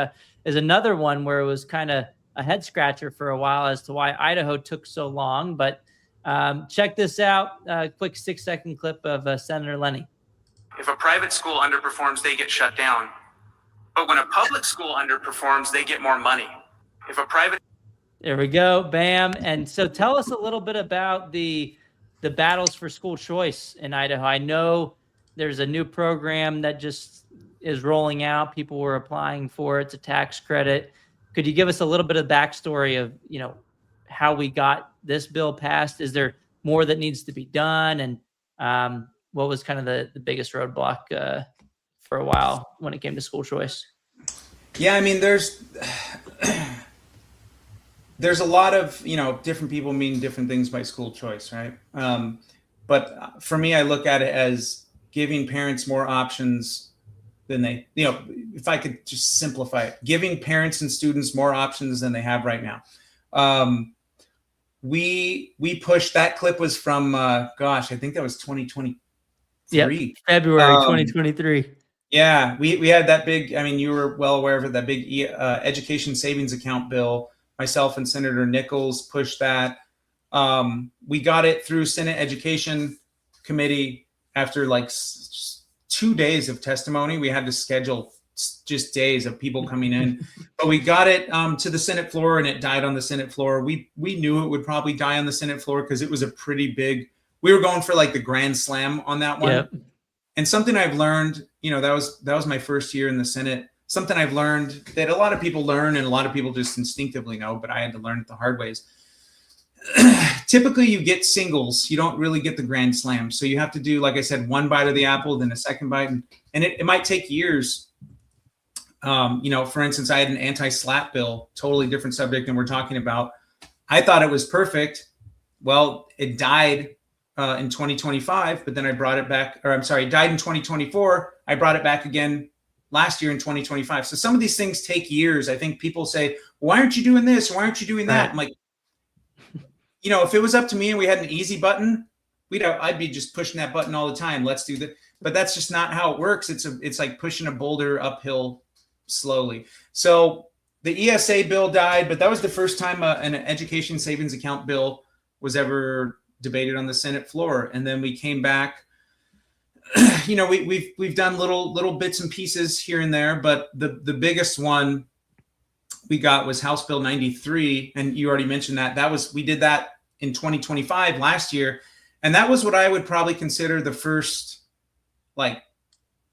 is another one where it was kind of a head scratcher for a while as to why Idaho took so long. But check this out, a quick 6-second clip of Senator Lenny. If a private school underperforms, they get shut down. But when a public school underperforms, they get more money. There we go, bam. And so tell us a little bit about the battles for school choice in Idaho. I know there's a new program that just is rolling out. People were applying for it. It's a tax credit. Could you give us a little bit of backstory of, how we got this bill passed? Is there more that needs to be done? And what was kind of the biggest roadblock for a while when it came to school choice? Yeah, I mean, there's a lot of, different people mean different things by school choice, right? But for me, I look at it as giving parents more options than they, if I could just simplify it, giving parents and students more options than they have right now. We pushed, that clip was from, I think that was 2023. Yep, February 2023. Yeah, we had that big, you were well aware of it, that big education savings account bill. Myself and Senator Nichols pushed that. We got it through Senate Education Committee after 2 days of testimony. We had to schedule just days of people coming in, but we got it to the Senate floor, and it died on the Senate floor. We knew it would probably die on the Senate floor because it was a pretty big. We were going for the grand slam on that one. Yep. And something I've learned, that was my first year in the Senate. Something I've learned that a lot of people learn and a lot of people just instinctively know, but I had to learn it the hard ways. Typically you get singles. You don't really get the grand slam. So you have to do, like I said, one bite of the apple, then a second bite. And it might take years. For instance, I had an anti-SLAPP bill, totally different subject than we're talking about. I thought it was perfect. Well, it died in 2025, but then I brought it back, it died in 2024. I brought it back again last year in 2025. So some of these things take years. I think people say, why aren't you doing this? Why aren't you doing that? I'm like, if it was up to me and we had an easy button, I'd be just pushing that button all the time. Let's do that. But that's just not how it works. It's like pushing a boulder uphill slowly. So the ESA bill died, but that was the first time an education savings account bill was ever debated on the Senate floor. And then we came back. We've done little bits and pieces here and there, but the biggest one we got was House Bill 93, and you already mentioned that. We did that in 2025 last year, and that was what I would probably consider the first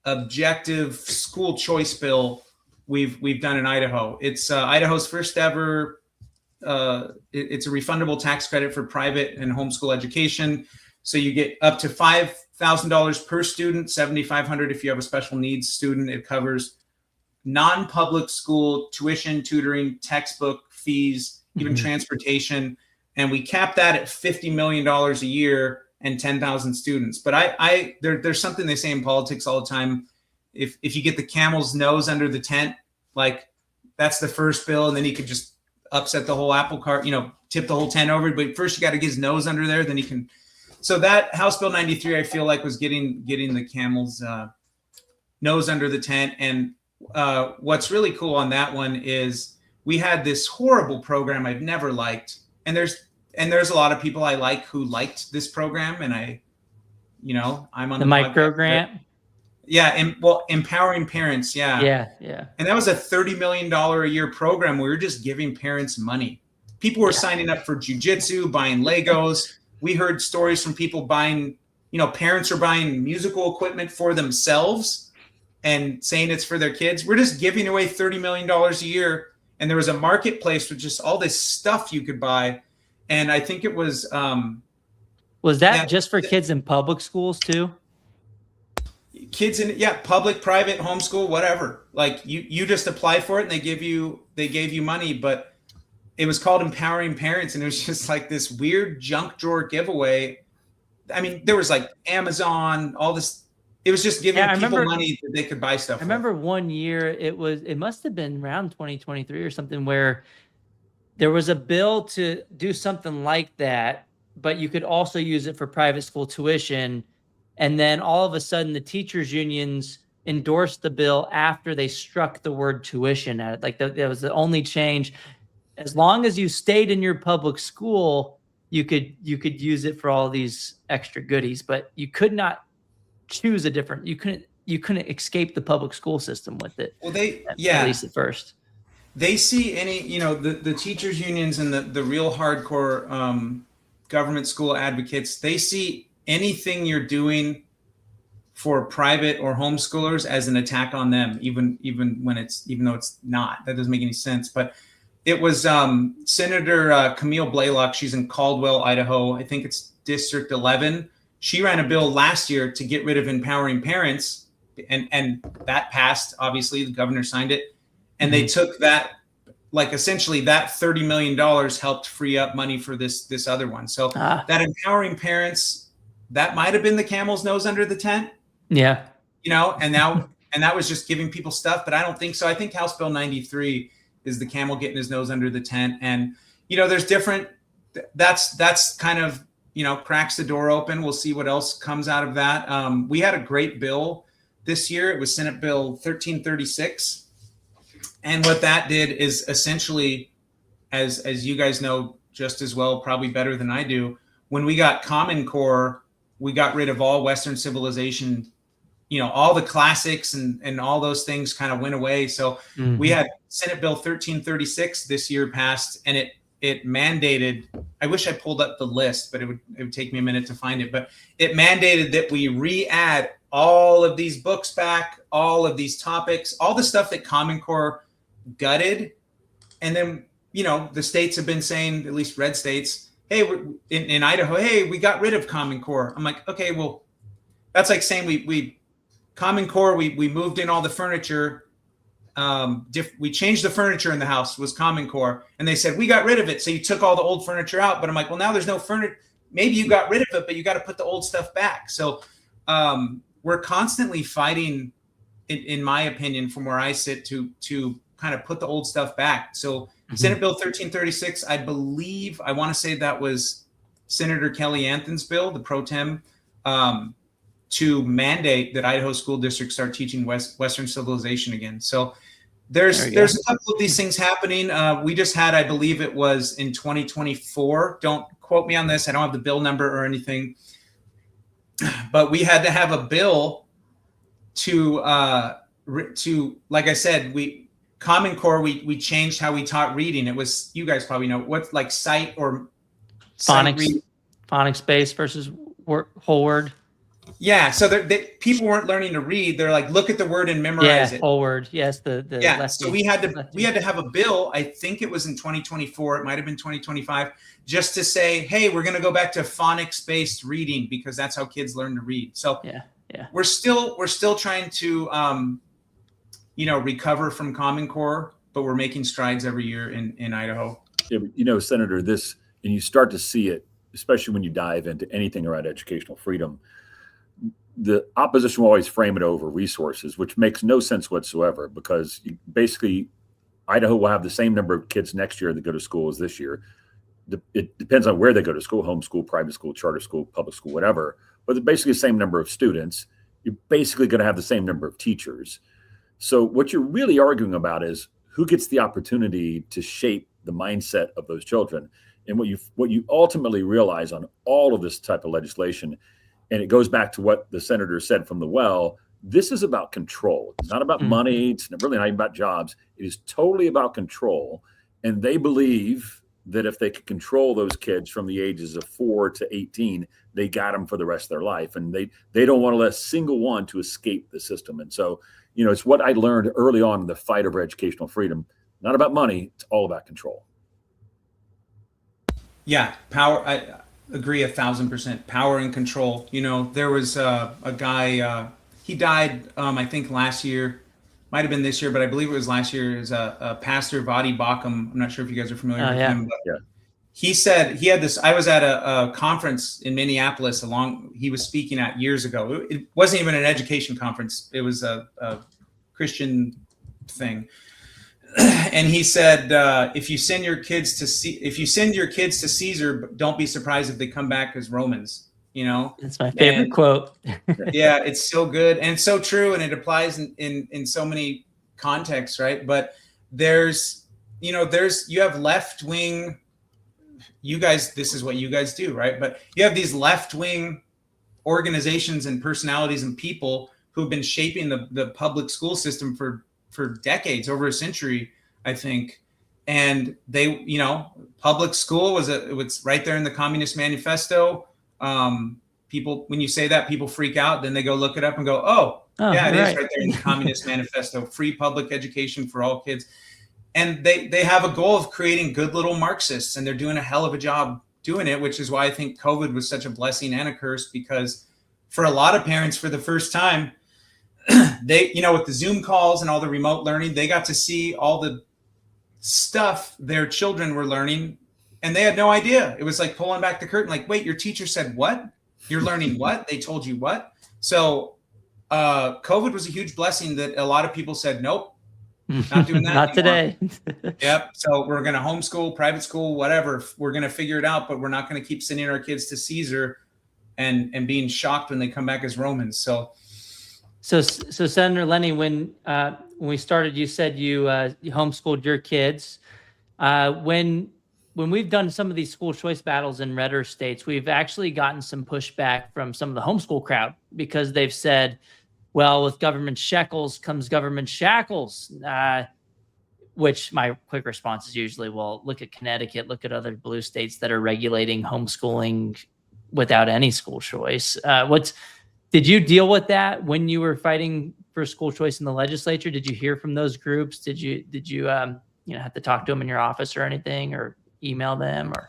objective school choice bill we've done in Idaho. It's Idaho's first ever. It's a refundable tax credit for private and homeschool education. So you get up to $5,000 per student, $7,500 if you have a special needs student. It covers non-public school tuition, tutoring, textbook fees, even transportation. And we cap that at $50 million a year and 10,000 students. But there's something they say in politics all the time. If you get the camel's nose under the tent, that's the first bill, and then he could just upset the whole apple cart, tip the whole tent over. But first you got to get his nose under there, then he can. so that House Bill 93, I feel like was getting the camel's nose under the tent. And what's really cool on that one is we had this horrible program I've never liked, and there's a lot of people I like who liked this program, and I'm on The micro grant. Yeah, and empowering parents. Yeah. And that was a $30 million a year program where we were just giving parents money. People were signing up for jujitsu, buying Legos. We heard stories from people buying, parents are buying musical equipment for themselves and saying it's for their kids. We're just giving away $30 million a year. And there was a marketplace with just all this stuff you could buy. And I think it was... was that just for kids in public schools too? Kids in public, private, homeschool, whatever. Like you just apply for it and they gave you money, but it was called Empowering Parents, and it was just like this weird junk drawer giveaway. I mean, there was like Amazon, all this. It was just giving people money that they could buy stuff. I remember one year it must have been around 2023 or something, where there was a bill to do something like that, but you could also use it for private school tuition. And then all of a sudden the teachers unions endorsed the bill after they struck the word tuition at it. Like that was the only change. As long as you stayed in your public school, you could use it for all these extra goodies, but you could not choose a different, you couldn't escape the public school system with it. Well, at least at first. They see any, the teachers unions and the real hardcore government school advocates, they see anything you're doing for private or homeschoolers as an attack on them, even though it's not. That doesn't make any sense. But it was Senator Camille Blaylock. She's in Caldwell, Idaho. I think it's District 11. She ran a bill last year to get rid of Empowering Parents, and that passed. Obviously, the governor signed it, and they took that, like essentially that $30 million helped free up money for this other one. So that Empowering Parents, that might have been the camel's nose under the tent. Yeah. And that was just giving people stuff, but I don't think so. I think House Bill 93 is the camel getting his nose under the tent. And, there's different, that's kind of, cracks the door open. We'll see what else comes out of that. We had a great bill this year. It was Senate Bill 1336. And what that did is essentially, as you guys know just as well, probably better than I do, when we got Common Core, we got rid of all Western civilization, all the classics and all those things kind of went away. So we had Senate Bill 1336 this year passed, and it mandated, I wish I pulled up the list, but it would take me a minute to find it, but it mandated that we re-add all of these books back, all of these topics, all the stuff that Common Core gutted. And then, the states have been saying, at least red states, hey, we're in Idaho, hey, we got rid of Common Core. I'm like, okay, well, that's like saying we Common Core, we moved in all the furniture. We changed the furniture in the house, was Common Core. And they said, we got rid of it. So you took all the old furniture out. But I'm like, well, now there's no furniture. Maybe you got rid of it, but you got to put the old stuff back. So we're constantly fighting, in my opinion, from where I sit to kind of put the old stuff back. So Senate Bill 1336, I want to say that was Senator Kelly Anthon's bill, the pro tem, to mandate that Idaho school districts start teaching Western civilization again. So there's a couple of these things happening. We just had, I believe it was in 2024. Don't quote me on this. I don't have the bill number or anything, but we had to have a bill to like I said, Common Core, we changed how we taught reading. It was, you guys probably know what's like sight or phonics based versus whole word. Yeah, so people weren't learning to read. They're like, look at the word and memorize it. Whole word. Yes, So we had to have a bill. I think it was in 2024. It might have been 2025, just to say, hey, we're going to go back to phonics based reading because that's how kids learn to read. So we're still trying to recover from Common Core, but we're making strides every year in Idaho. Yeah, Senator, and you start to see it, especially when you dive into anything around educational freedom. The opposition will always frame it over resources, which makes no sense whatsoever, because basically Idaho will have the same number of kids next year that go to school as this year. it depends on where they go to school, homeschool, private school, charter school, public school, whatever, but it's basically the same number of students. You're basically going to have the same number of teachers. So what you're really arguing about is who gets the opportunity to shape the mindset of those children. And what you ultimately realize on all of this type of legislation, and it goes back to what the senator said from the well, this is about control. It's not about money. It's really not even about jobs. It is totally about control. And they believe that if they could control those kids from the ages of 4 to 18, they got them for the rest of their life. And they don't want to let a single one to escape the system. And so, it's what I learned early on in the fight over educational freedom. Not about money. It's all about control. Yeah, power. I agree 1,000%. Power and control. There was a guy. He died, I think last year. Might have been this year, but I believe it was last year. Is a pastor, Vadi Bakum. I'm not sure if you guys are familiar with him. But yeah. He said he had this. I was at a conference in Minneapolis. He was speaking at years ago. It wasn't even an education conference. It was a Christian thing. And he said, if you send your kids to Caesar, don't be surprised if they come back as Romans. That's my favorite quote. Yeah, it's so good and so true, and it applies in so many contexts, right? But you have left wing. You guys, this is what you guys do, right? But you have these left wing organizations and personalities and people who've been shaping the public school system for decades, over a century, I think. And they, public school it's right there in the Communist Manifesto. People, when you say that, people freak out. Then they go look it up and go, oh yeah, it is right there in the Communist Manifesto, free public education for all kids. And they have a goal of creating good little Marxists, and they're doing a hell of a job doing it, which is why I think COVID was such a blessing and a curse, because for a lot of parents, for the first time, they, with the Zoom calls and all the remote learning, they got to see all the stuff their children were learning, and they had no idea. It was like pulling back the curtain, like, wait, your teacher said what? You're learning what? They told you what? So COVID was a huge blessing that a lot of people said, nope, not doing that Not today. Yep. So we're going to homeschool, private school, whatever. We're going to figure it out, but we're not going to keep sending our kids to Caesar and being shocked when they come back as Romans. So Senator Lenny, when we started, you said you homeschooled your kids. When we've done some of these school choice battles in redder states, we've actually gotten some pushback from some of the homeschool crowd, because they've said, well, with government shekels comes government shackles, which my quick response is usually, well, look at Connecticut, look at other blue states that are regulating homeschooling without any school choice. Did you deal with that when you were fighting for school choice in the legislature? Did you hear from those groups? Did you have to talk to them in your office or anything, or email them? Or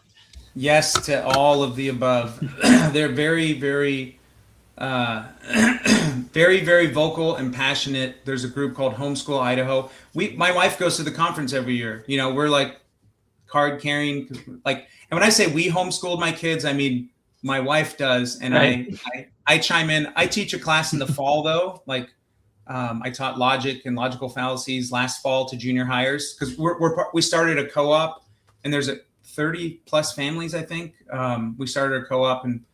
yes to all of the above. They're very, very, very, very vocal and passionate. There's a group called Homeschool Idaho. My wife goes to the conference every year. We're like card carrying, and when I say we homeschooled my kids, I mean my wife does, and right. I chime in. I teach a class in the fall, though. I taught logic and logical fallacies last fall to junior hires, because we started a co-op, and there's 30 plus families, I think. We started a co-op, and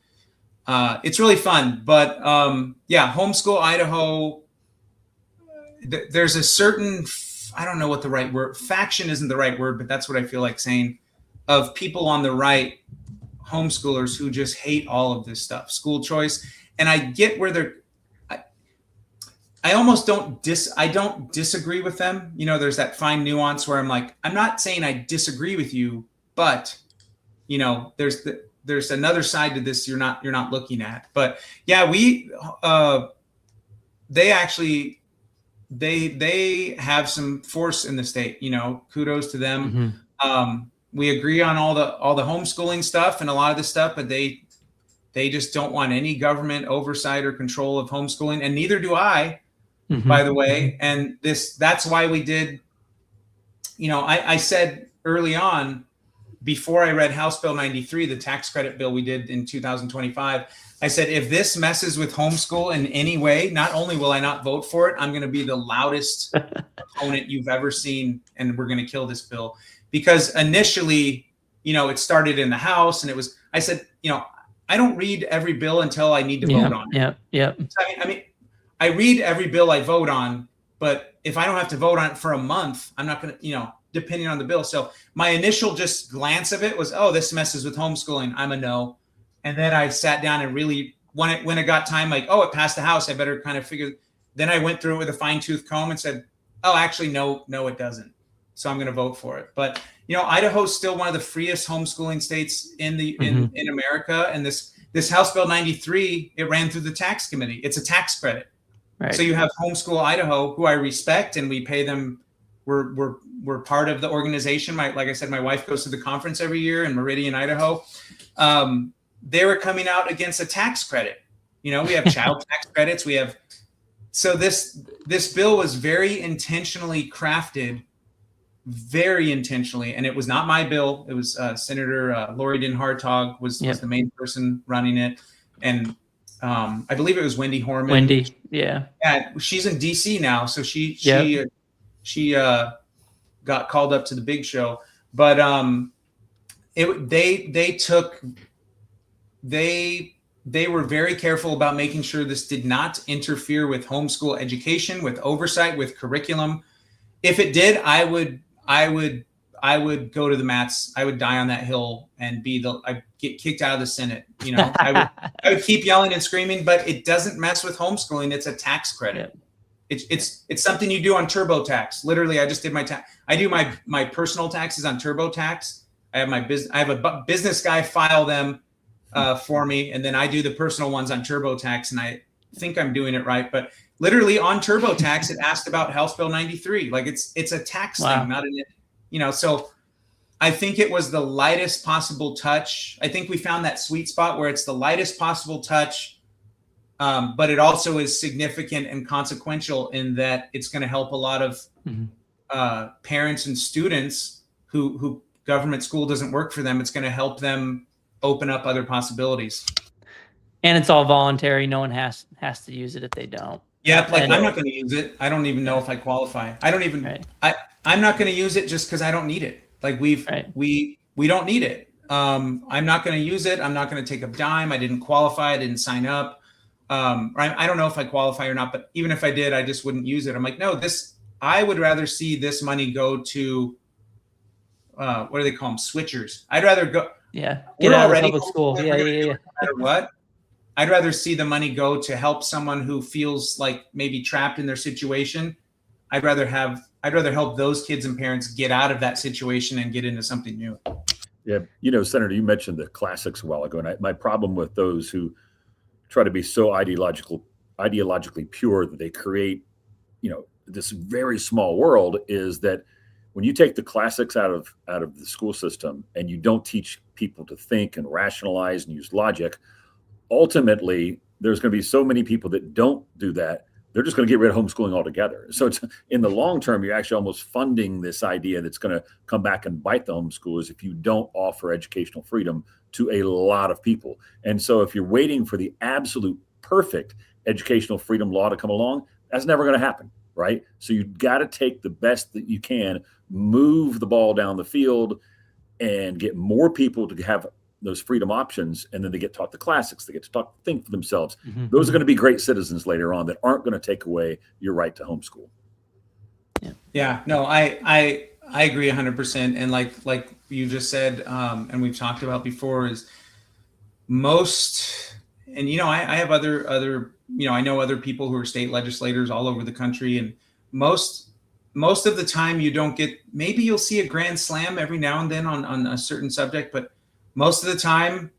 it's really fun. But Homeschool Idaho, there's a certain, I don't know what the right word, faction isn't the right word, but that's what I feel like saying, of people on the right, homeschoolers, who just hate all of this stuff, school choice. And I get where I almost don't disagree with them. There's that fine nuance where I'm like, I'm not saying I disagree with you, but there's another side to this you're not looking at. But yeah, they have some force in the state. Kudos to them. Mm-hmm. We agree on all the homeschooling stuff and a lot of this stuff, but they just don't want any government oversight or control of homeschooling, and neither do I, mm-hmm. by the way. And that's why we did, I said early on, before I read House Bill 93, the tax credit bill we did in 2025, I said, if this messes with homeschool in any way, not only will I not vote for it, I'm going to be the loudest opponent you've ever seen, and we're going to kill this bill. Because initially, it started in the House, and I said, I don't read every bill until I need to vote on it. Yeah. I mean, I read every bill I vote on, but if I don't have to vote on it for a month, I'm not going to, depending on the bill. So my initial just glance of it was, oh, this messes with homeschooling. I'm a no. And then I sat down and really, when it got time, like, oh, it passed the House, I better kind of figure. Then I went through it with a fine tooth comb and said, oh, actually, no, it doesn't. So I'm going to vote for it. But, Idaho's still one of the freest homeschooling states in America. And this House Bill 93, it ran through the tax committee. It's a tax credit. Right. So you have Homeschool Idaho, who I respect, and we pay them. We're part of the organization. Like I said, my wife goes to the conference every year in Meridian, Idaho. They were coming out against a tax credit. We have child tax credits. So this bill was very intentionally crafted, and it was not my bill. It was Senator Lori Din Hartog was the main person running it, and I believe it was Wendy Horman. Yeah, she's in DC now, so she got called up to the big show. But they were very careful about making sure this did not interfere with homeschool education, with oversight, with curriculum. If it did, I would go to the mats. I would die on that hill and I'd get kicked out of the Senate. I would keep yelling and screaming, but it doesn't mess with homeschooling. It's a tax credit. It's something you do on TurboTax. Literally, I just did my tax. I do my personal taxes on TurboTax. I have a business guy file them for me, and then I do the personal ones on TurboTax, and I think I'm doing it right. But literally on TurboTax, it asked about House Bill 93. Like it's a tax thing, not so I think it was the lightest possible touch. I think we found that sweet spot where it's the lightest possible touch, but it also is significant and consequential in that it's going to help a lot of parents and students who government school doesn't work for them. It's going to help them open up other possibilities. And it's all voluntary. No one has to use it if they don't. Yeah, I'm not going to use it. I don't even know if I qualify. I don't even. Right. I'm not going to use it just because I don't need it. Like we don't need it. I'm not going to use it. I'm not going to take a dime. I didn't qualify. I didn't sign up. I don't know if I qualify or not. But even if I did, I just wouldn't use it. I'm like, no. I would rather see this money go to what do they call them? Switchers. I'd rather go. Yeah, get out of public school. Yeah. No matter what. I'd rather see the money go to help someone who feels like maybe trapped in their situation. I'd rather help those kids and parents get out of that situation and get into something new. Yeah. Senator, you mentioned the classics a while ago, and my problem with those who try to be so ideologically pure that they create, this very small world is that when you take the classics out of the school system and you don't teach people to think and rationalize and use logic, ultimately, there's going to be so many people that don't do that. They're just going to get rid of homeschooling altogether. So it's in the long term, you're actually almost funding this idea that's going to come back and bite the homeschoolers if you don't offer educational freedom to a lot of people. And so if you're waiting for the absolute perfect educational freedom law to come along, that's never going to happen, right? So you've got to take the best that you can, move the ball down the field, and get more people to have those freedom options, and then they get taught the classics. They get to think for themselves. Mm-hmm. Those are going to be great citizens later on that aren't going to take away your right to homeschool. Yeah, no, I agree 100%. And like you just said, and we've talked about before, is most, and I have other I know other people who are state legislators all over the country, and most of the time you don't get. Maybe you'll see a grand slam every now and then on a certain subject, but most of the time,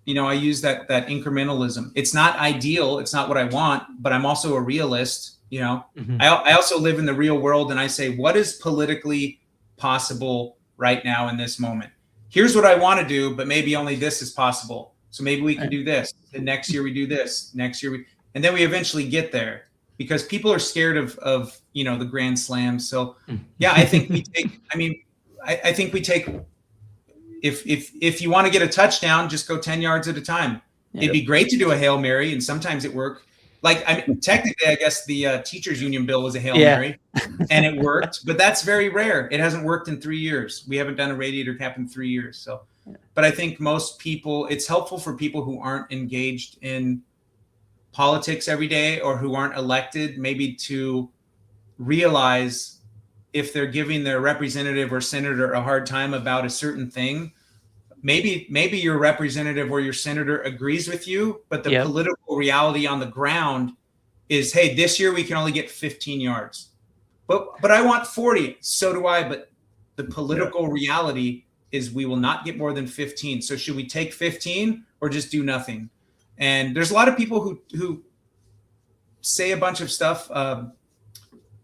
I use that incrementalism. It's not ideal. It's not what I want, but I'm also a realist. Mm-hmm. I also live in the real world, and I say, what is politically possible right now in this moment? Here's what I want to do, but maybe only this is possible. So maybe we can do this. And next year we do this. Next year and then we eventually get there, because people are scared of the grand slam. So yeah, I think we take. I think we take. If you want to get a touchdown, just go 10 yards at a time. It'd be great to do a Hail Mary, and sometimes it works. Like, I mean, technically, I guess the teachers union bill was a Hail Yeah. Mary, and it worked, but that's very rare. It hasn't worked in 3 years. We haven't done a radiator cap in 3 years. So, but I think most people, it's helpful for people who aren't engaged in politics every day or who aren't elected, maybe to realize if they're giving their representative or senator a hard time about a certain thing, maybe your representative or your senator agrees with you, but the Yep. political reality on the ground is, hey, this year we can only get 15 yards, but I want 40. So do I. But the political reality is we will not get more than 15. So should we take 15 or just do nothing? And there's a lot of people who say a bunch of stuff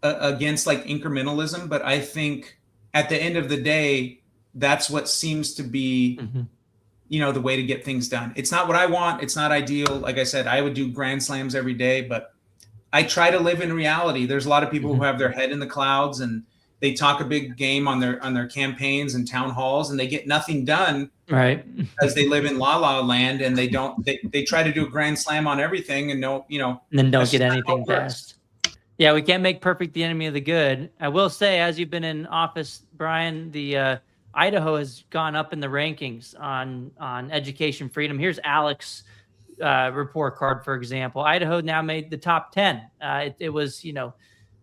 against like incrementalism, but I think at the end of the day, that's what seems to be, you know, the way to get things done. It's not what I want. It's not ideal. Like I said, I would do grand slams every day, but I try to live in reality. There's a lot of people who have their head in the clouds and they talk a big game on their campaigns and town halls, and they get nothing done, Right. because they live in la la land, and they try to do a grand slam on everything and no, you know, And then don't that's get just not anything how it works. passed. Yeah, we can't make perfect the enemy of the good. I will say, as you've been in office, Brian, the Idaho has gone up in the rankings on education freedom. Here's Alex' report card, for example. Idaho now made the top 10. It was, you know,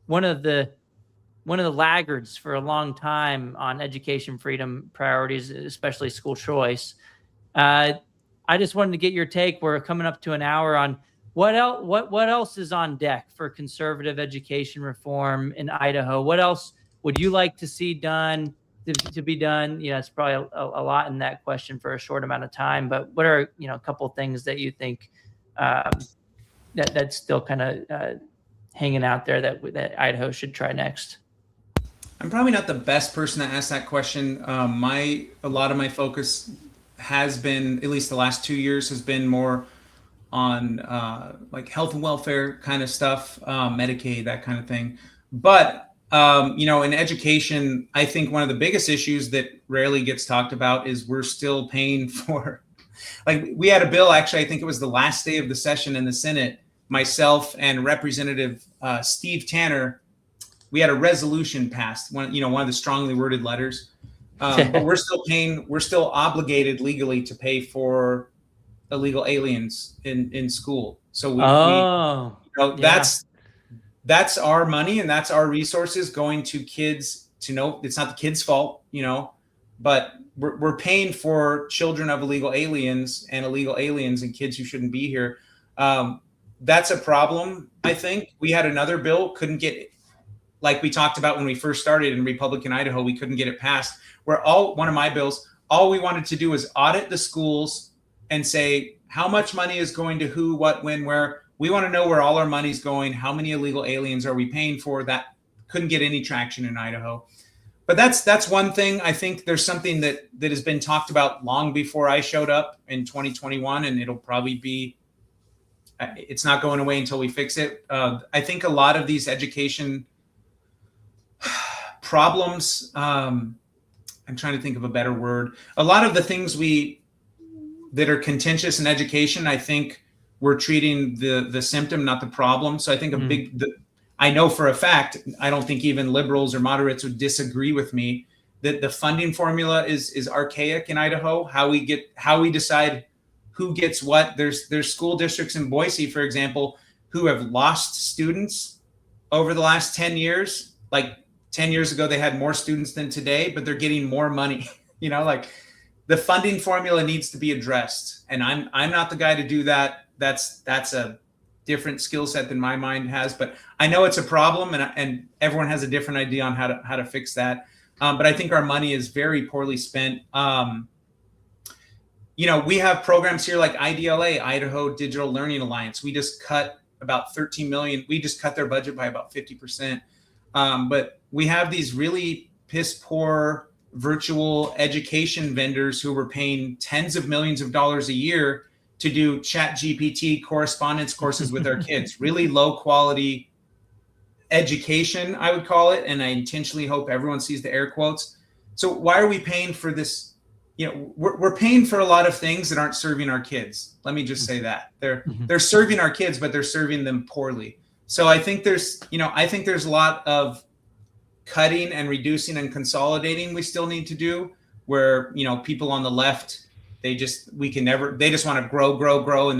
one of the laggards for a long time on education freedom priorities, especially school choice. I just wanted to get your take. We're coming up to an hour on what else is on deck for conservative education reform in Idaho. What else would you like to see done to be done? You know, it's probably a lot in that question for a short amount of time. But what are, you know, a couple of things that you think that's still kind of hanging out there that Idaho should try next? I'm probably not the best person to ask that question. A lot of my focus has been, at least the last 2 years, has been more on like health and welfare kind of stuff, Medicaid, that kind of thing. But you know, in education, I think one of the biggest issues that rarely gets talked about is we're still paying for, like, we had a bill, actually, I think it was the last day of the session in the Senate, myself and Representative Steve Tanner, we had a resolution passed, one of the strongly worded letters. But we're still obligated legally to pay for illegal aliens in school. So that's our money and that's our resources going to kids to know it's not the kids' fault, you know, but we're paying for children of illegal aliens and kids who shouldn't be here. That's a problem. I think we had another bill, couldn't get, like we talked about when we first started in Republican Idaho, we couldn't get it passed, where one of my bills, all we wanted to do was audit the schools and say how much money is going to who, what, when, where. We want to know where all our money's going. How many illegal aliens are we paying for? That couldn't get any traction in Idaho. But that's one thing. I think there's something that has been talked about long before I showed up in 2021, and it'll probably be, it's not going away until we fix it. I think a lot of these education problems, I'm trying to think of a better word. A lot of the things that are contentious in education, I think we're treating the symptom, not the problem. So I think I know for a fact, I don't think even liberals or moderates would disagree with me that the funding formula is archaic in Idaho. How we decide who gets what. There's school districts in Boise, for example, who have lost students over the last 10 years. Like 10 years ago, they had more students than today, but they're getting more money. You know, like the funding formula needs to be addressed. And I'm not the guy to do that. That's a different skill set than my mind has, but I know it's a problem, and everyone has a different idea on how to fix that. But I think our money is very poorly spent. You know, we have programs here like IDLA, Idaho Digital Learning Alliance. We just cut about 13 million. We just cut their budget by about 50%. But we have these really piss poor virtual education vendors who were paying tens of millions of dollars a year to do ChatGPT correspondence courses with our kids. Really low quality education, I would call it. And I intentionally hope everyone sees the air quotes. So why are we paying for this, we're paying for a lot of things that aren't serving our kids. Let me just say that they're serving our kids, but they're serving them poorly. So I think there's a lot of cutting and reducing and consolidating we still need to do, where people on the left, they just want to grow, and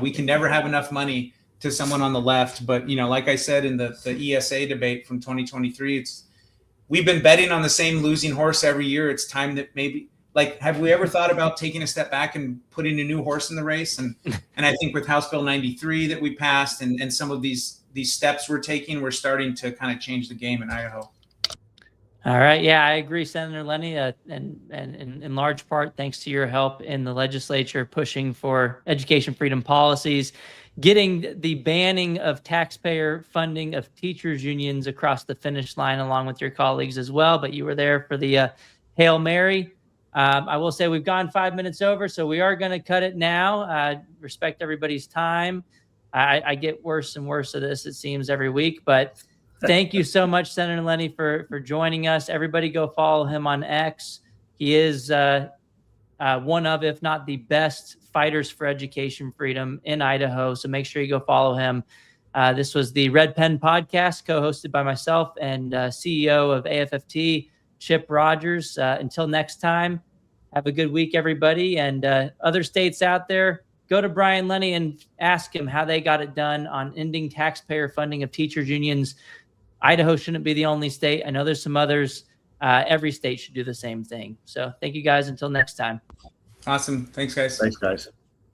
we can never have enough money to someone on the left. But like I said in the ESA debate from 2023, we've been betting on the same losing horse every year. It's time that maybe, have we ever thought about taking a step back and putting a new horse in the race? And I think with House Bill 93 that we passed and some of these steps we're taking, we're starting to kind of change the game in Idaho. All right. Yeah, I agree, Senator Lenny. And in large part, thanks to your help in the legislature pushing for education freedom policies, getting the banning of taxpayer funding of teachers unions across the finish line, along with your colleagues as well. But you were there for the Hail Mary. I will say we've gone 5 minutes over, so we are going to cut it now. Respect everybody's time. I get worse and worse at this, it seems, every week. But thank you so much, Senator Lenny, for joining us. Everybody go follow him on X. He is one of, if not the best, fighters for education freedom in Idaho. So make sure you go follow him. This was the Red Pen Podcast, co-hosted by myself and CEO of AFFT, Chip Rogers. Until next time, have a good week, everybody. And other states out there, go to Brian Lenny and ask him how they got it done on ending taxpayer funding of teachers unions. Idaho shouldn't be the only state. I know there's some others. Every state should do the same thing. So thank you guys. Until next time. Awesome. Thanks, guys. Thanks, guys.